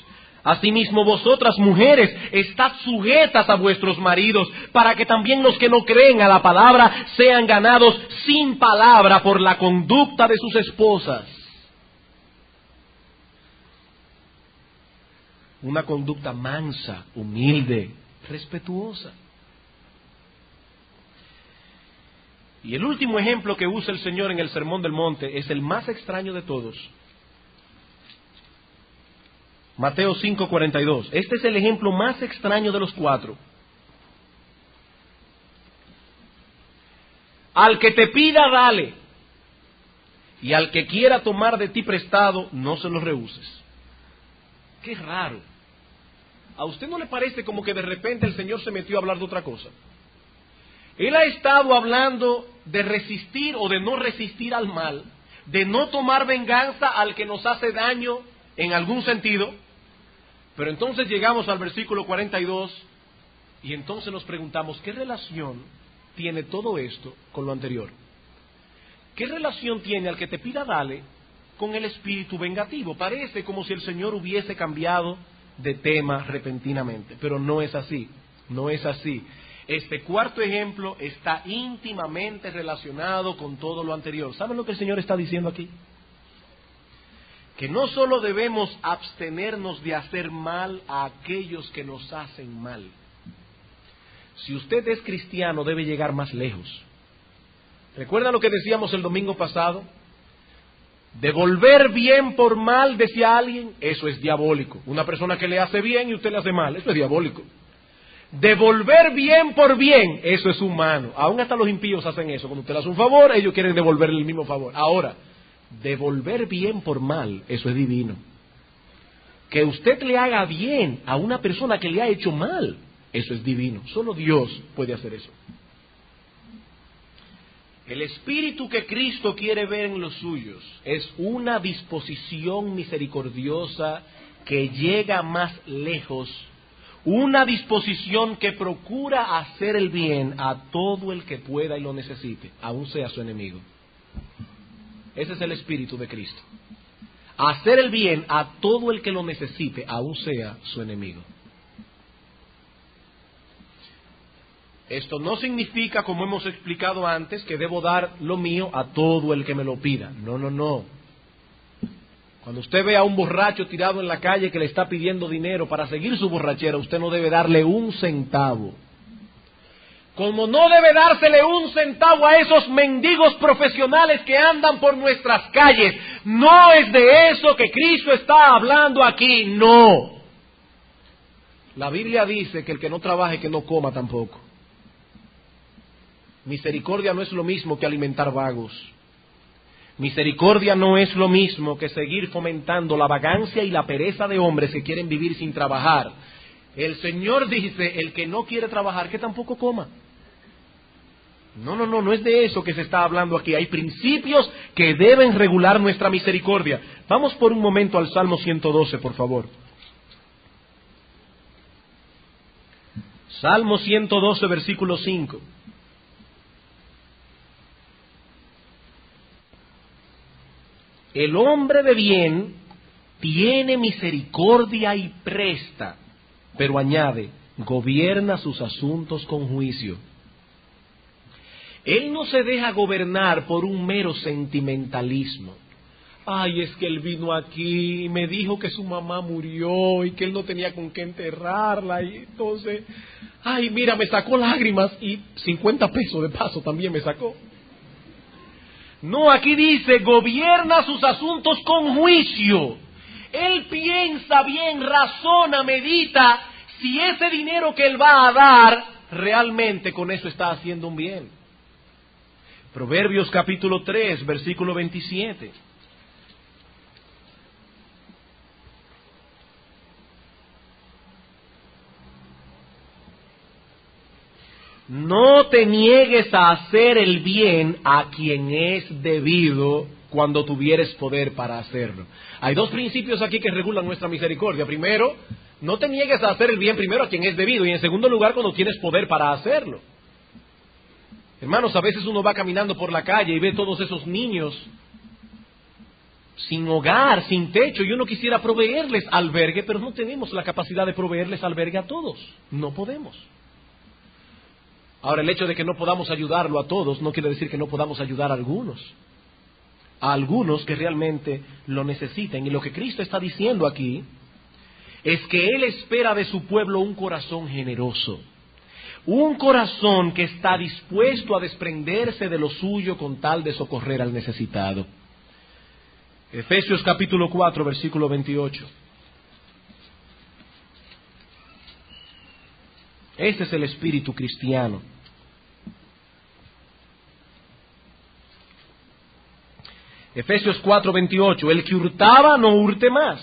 Asimismo vosotras, mujeres, estad sujetas a vuestros maridos, para que también los que no creen a la palabra sean ganados sin palabra por la conducta de sus esposas. Una conducta mansa, humilde, respetuosa. Y el último ejemplo que usa el Señor en el Sermón del Monte es el más extraño de todos. Mateo 5:42. Este es el ejemplo más extraño de los cuatro. Al que te pida, dale. Y al que quiera tomar de ti prestado, no se lo rehuses. Qué raro. ¿A usted no le parece como que de repente el Señor se metió a hablar de otra cosa? Él ha estado hablando de resistir o de no resistir al mal, de no tomar venganza al que nos hace daño en algún sentido. Pero entonces llegamos al versículo 42 y entonces nos preguntamos, ¿qué relación tiene todo esto con lo anterior? ¿Qué relación tiene al que te pida dale con el espíritu vengativo? Parece como si el Señor hubiese cambiado de tema repentinamente, pero no es así, no es así. Este cuarto ejemplo está íntimamente relacionado con todo lo anterior. ¿Saben lo que el Señor está diciendo aquí? Que no solo debemos abstenernos de hacer mal a aquellos que nos hacen mal. Si usted es cristiano, debe llegar más lejos. ¿Recuerda lo que decíamos el domingo pasado? Devolver bien por mal, decía alguien, eso es diabólico. Una persona que le hace bien y usted le hace mal, eso es diabólico. Devolver bien por bien, eso es humano. Aún hasta los impíos hacen eso. Cuando usted le hace un favor, ellos quieren devolverle el mismo favor. Ahora, devolver bien por mal, eso es divino. Que usted le haga bien a una persona que le ha hecho mal, eso es divino. Solo Dios puede hacer eso. El espíritu que Cristo quiere ver en los suyos es una disposición misericordiosa que llega más lejos, una disposición que procura hacer el bien a todo el que pueda y lo necesite, aun sea su enemigo. Ese es el espíritu de Cristo. Hacer el bien a todo el que lo necesite, aun sea su enemigo. Esto no significa, como hemos explicado antes, que debo dar lo mío a todo el que me lo pida. No, no, no. Cuando usted ve a un borracho tirado en la calle que le está pidiendo dinero para seguir su borrachera, usted no debe darle un centavo. Como no debe dársele un centavo a esos mendigos profesionales que andan por nuestras calles. No es de eso que Cristo está hablando aquí, no. La Biblia dice que el que no trabaje, que no coma tampoco. Misericordia no es lo mismo que alimentar vagos. Misericordia no es lo mismo que seguir fomentando la vagancia y la pereza de hombres que quieren vivir sin trabajar. El Señor dice, el que no quiere trabajar, que tampoco coma. No es de eso que se está hablando aquí. Hay principios que deben regular nuestra misericordia. Vamos por un momento al Salmo 112, por favor. Salmo 112, versículo 5. El hombre de bien tiene misericordia y presta, pero añade, gobierna sus asuntos con juicio. Él no se deja gobernar por un mero sentimentalismo. Ay, es que él vino aquí y me dijo que su mamá murió y que él no tenía con qué enterrarla. Y entonces, ay, mira, me sacó lágrimas y 50 pesos de paso también me sacó. No, aquí dice, gobierna sus asuntos con juicio. Él piensa bien, razona, medita si ese dinero que él va a dar, realmente con eso está haciendo un bien. Proverbios capítulo 3, versículo 27. No te niegues a hacer el bien a quien es debido cuando tuvieres poder para hacerlo. Hay dos principios aquí que regulan nuestra misericordia. Primero, no te niegues a hacer el bien primero a quien es debido. Y en segundo lugar, cuando tienes poder para hacerlo. Hermanos, a veces uno va caminando por la calle y ve todos esos niños sin hogar, sin techo, y uno quisiera proveerles albergue, pero no tenemos la capacidad de proveerles albergue a todos. No podemos. Ahora, el hecho de que no podamos ayudarlo a todos no quiere decir que no podamos ayudar a algunos que realmente lo necesiten. Y lo que Cristo está diciendo aquí es que Él espera de su pueblo un corazón generoso, un corazón que está dispuesto a desprenderse de lo suyo con tal de socorrer al necesitado. Efesios capítulo 4, versículo 28. Ese es el espíritu cristiano. Efesios 4, 28. El que hurtaba no hurte más,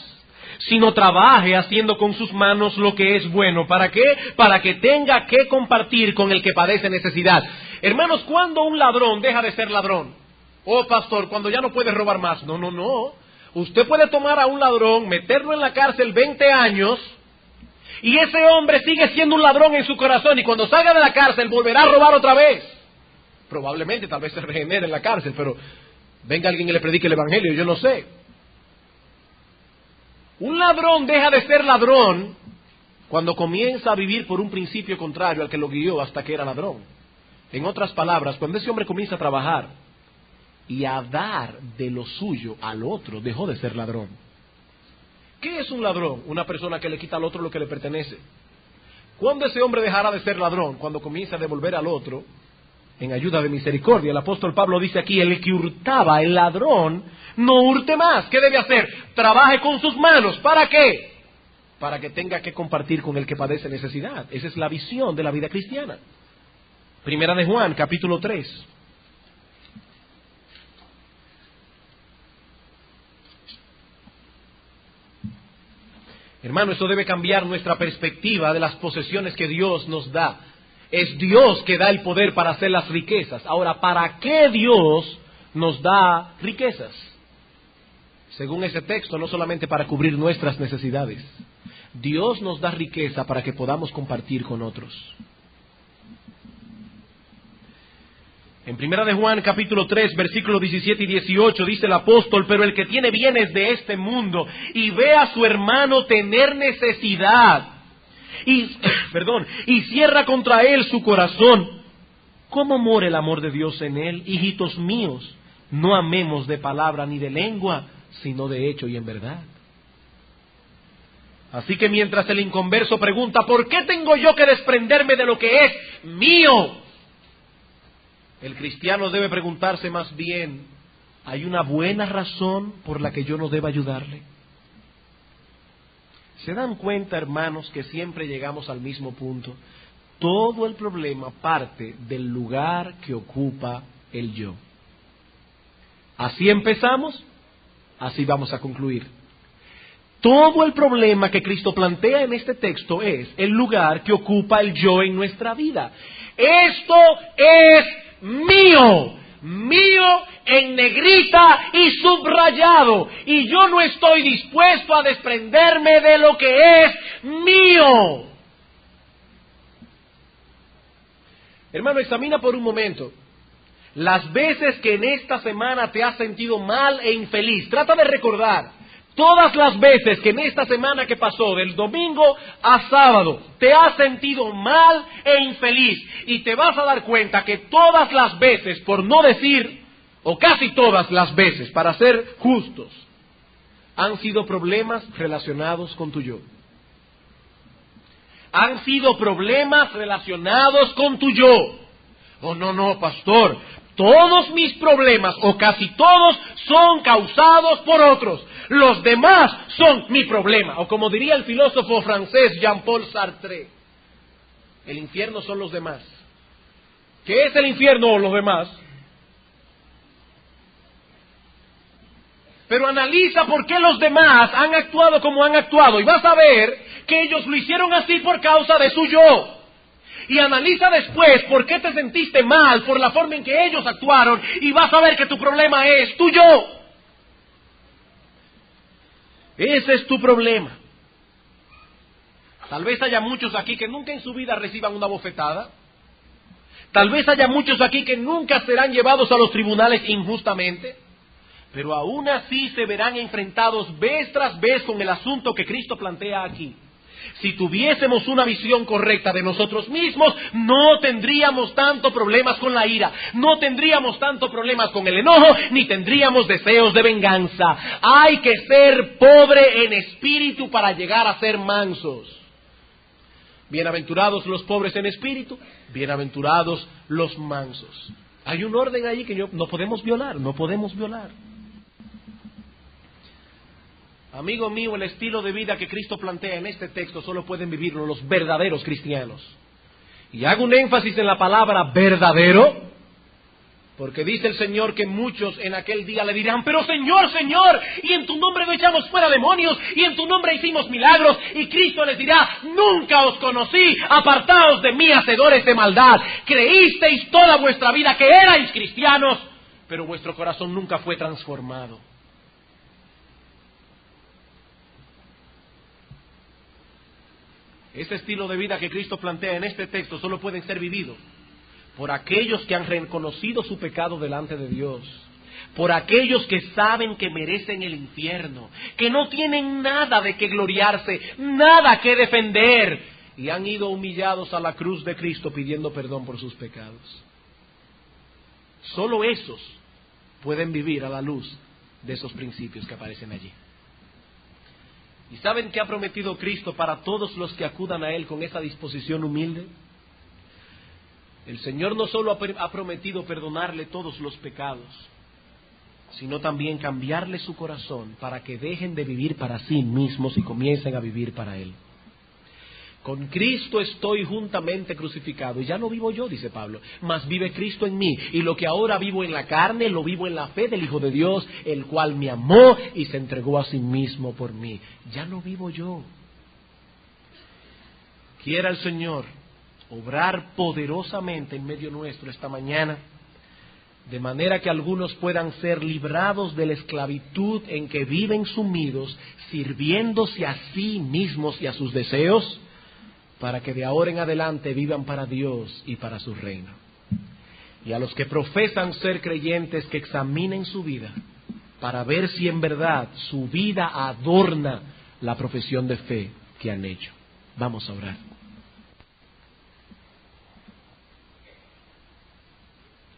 sino trabaje haciendo con sus manos lo que es bueno. ¿Para qué? Para que tenga que compartir con el que padece necesidad. Hermanos, ¿cuándo un ladrón deja de ser ladrón? Oh, pastor, cuando ya no puede robar más. No. Usted puede tomar a un ladrón, meterlo en la cárcel 20 años, y ese hombre sigue siendo un ladrón en su corazón, y cuando salga de la cárcel volverá a robar otra vez. Probablemente, tal vez se regenere en la cárcel, pero venga alguien y le predique el evangelio, yo no sé. Un ladrón deja de ser ladrón cuando comienza a vivir por un principio contrario al que lo guió hasta que era ladrón. En otras palabras, cuando ese hombre comienza a trabajar y a dar de lo suyo al otro, dejó de ser ladrón. ¿Qué es un ladrón? Una persona que le quita al otro lo que le pertenece. ¿Cuándo ese hombre dejará de ser ladrón? Cuando comienza a devolver al otro en ayuda de misericordia. El apóstol Pablo dice aquí, el que hurtaba, el ladrón, no hurte más. ¿Qué debe hacer? Trabaje con sus manos. ¿Para qué? Para que tenga que compartir con el que padece necesidad. Esa es la visión de la vida cristiana. Primera de Juan, capítulo 3. Hermano, eso debe cambiar nuestra perspectiva de las posesiones que Dios nos da. Es Dios que da el poder para hacer las riquezas. Ahora, ¿para qué Dios nos da riquezas? Según ese texto, no solamente para cubrir nuestras necesidades. Dios nos da riqueza para que podamos compartir con otros. En Primera de Juan, capítulo 3, versículos 17 y 18, dice el apóstol, pero el que tiene bienes de este mundo y ve a su hermano tener necesidad, y cierra contra él su corazón, ¿cómo mora el amor de Dios en él? Hijitos míos, no amemos de palabra ni de lengua, sino de hecho y en verdad. Así que mientras el inconverso pregunta, ¿por qué tengo yo que desprenderme de lo que es mío? El cristiano debe preguntarse más bien, ¿hay una buena razón por la que yo no deba ayudarle? ¿Se dan cuenta, hermanos, que siempre llegamos al mismo punto? Todo el problema parte del lugar que ocupa el yo. Así empezamos, así vamos a concluir. Todo el problema que Cristo plantea en este texto es el lugar que ocupa el yo en nuestra vida. Esto es mío en negrita y subrayado, y yo no estoy dispuesto a desprenderme de lo que es mío. Hermano, examina por un momento las veces que en esta semana te has sentido mal e infeliz. Trata de recordar todas las veces que en esta semana que pasó, del domingo a sábado, te has sentido mal e infeliz. Y te vas a dar cuenta que todas las veces, por no decir, o casi todas las veces, para ser justos, han sido problemas relacionados con tu yo. Han sido problemas relacionados con tu yo. Oh, no, pastor, todos mis problemas, o casi todos, son causados por otros. Los demás son mi problema. O como diría el filósofo francés Jean-Paul Sartre, el infierno son los demás. ¿Qué es el infierno o los demás? Pero analiza por qué los demás han actuado como han actuado, y vas a ver que ellos lo hicieron así por causa de su yo. Y analiza después por qué te sentiste mal por la forma en que ellos actuaron, y vas a ver que tu problema es tu yo. Ese es tu problema. Tal vez haya muchos aquí que nunca en su vida reciban una bofetada. Tal vez haya muchos aquí que nunca serán llevados a los tribunales injustamente. pero aún así se verán enfrentados vez tras vez con el asunto que Cristo plantea aquí. Si tuviésemos una visión correcta de nosotros mismos, no tendríamos tanto problemas con la ira, no tendríamos tanto problemas con el enojo, ni tendríamos deseos de venganza. Hay que ser pobre en espíritu para llegar a ser mansos. Bienaventurados los pobres en espíritu, bienaventurados los mansos. Hay un orden ahí que no podemos violar, no podemos violar. Amigo mío, el estilo de vida que Cristo plantea en este texto solo pueden vivirlo los verdaderos cristianos. Y hago un énfasis en la palabra verdadero, porque dice el Señor que muchos en aquel día le dirán: pero Señor, Señor, y en tu nombre no echamos fuera demonios, y en tu nombre hicimos milagros. Y Cristo les dirá: nunca os conocí, apartaos de mí, hacedores de maldad. Creísteis toda vuestra vida que erais cristianos, pero vuestro corazón nunca fue transformado. Ese estilo de vida que Cristo plantea en este texto solo puede ser vivido por aquellos que han reconocido su pecado delante de Dios, por aquellos que saben que merecen el infierno, que no tienen nada de qué gloriarse, nada que defender, y han ido humillados a la cruz de Cristo pidiendo perdón por sus pecados. Solo esos pueden vivir a la luz de esos principios que aparecen allí. ¿Y saben qué ha prometido Cristo para todos los que acudan a Él con esa disposición humilde? El Señor no solo ha prometido perdonarle todos los pecados, sino también cambiarle su corazón para que dejen de vivir para sí mismos y comiencen a vivir para Él. Con Cristo estoy juntamente crucificado, y ya no vivo yo, dice Pablo, mas vive Cristo en mí, y lo que ahora vivo en la carne, lo vivo en la fe del Hijo de Dios, el cual me amó y se entregó a sí mismo por mí. Ya no vivo yo. Quiera el Señor obrar poderosamente en medio nuestro esta mañana, de manera que algunos puedan ser librados de la esclavitud en que viven sumidos, sirviéndose a sí mismos y a sus deseos, para que de ahora en adelante vivan para Dios y para su reino. Y a los que profesan ser creyentes, que examinen su vida para ver si en verdad su vida adorna la profesión de fe que han hecho. Vamos a orar.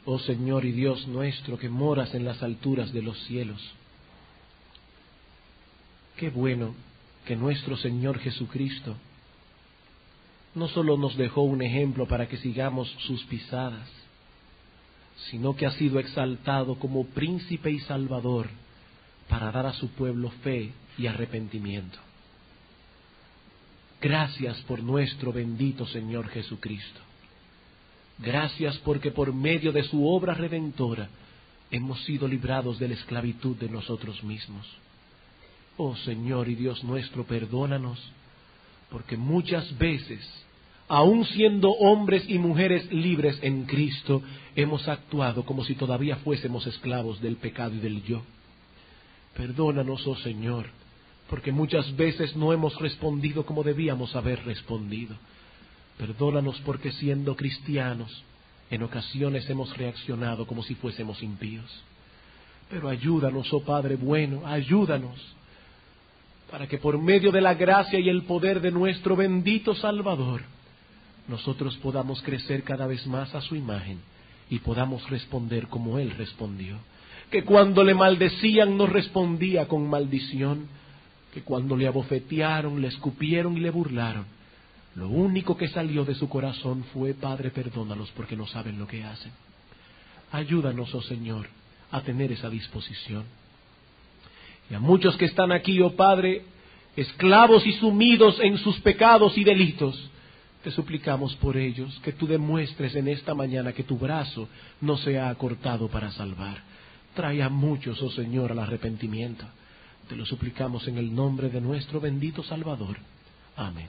Oh Señor y Dios nuestro, que moras en las alturas de los cielos, qué bueno que nuestro Señor Jesucristo no solo nos dejó un ejemplo para que sigamos sus pisadas, sino que ha sido exaltado como príncipe y salvador para dar a su pueblo fe y arrepentimiento. Gracias por nuestro bendito Señor Jesucristo. Gracias porque por medio de su obra redentora hemos sido librados de la esclavitud de nosotros mismos. Oh Señor y Dios nuestro, perdónanos, porque muchas veces, aun siendo hombres y mujeres libres en Cristo, hemos actuado como si todavía fuésemos esclavos del pecado y del yo. Perdónanos, oh Señor, porque muchas veces no hemos respondido como debíamos haber respondido. Perdónanos porque siendo cristianos, en ocasiones hemos reaccionado como si fuésemos impíos. Pero ayúdanos, oh Padre bueno, ayúdanos, para que por medio de la gracia y el poder de nuestro bendito Salvador, nosotros podamos crecer cada vez más a su imagen y podamos responder como Él respondió. Que cuando le maldecían no respondía con maldición, que cuando le abofetearon, le escupieron y le burlaron, lo único que salió de su corazón fue: Padre, perdónalos porque no saben lo que hacen. Ayúdanos, oh Señor, a tener esa disposición. Y a muchos que están aquí, oh Padre, esclavos y sumidos en sus pecados y delitos, te suplicamos por ellos que tú demuestres en esta mañana que tu brazo no se ha acortado para salvar. Trae a muchos, oh Señor, al arrepentimiento. Te lo suplicamos en el nombre de nuestro bendito Salvador. Amén.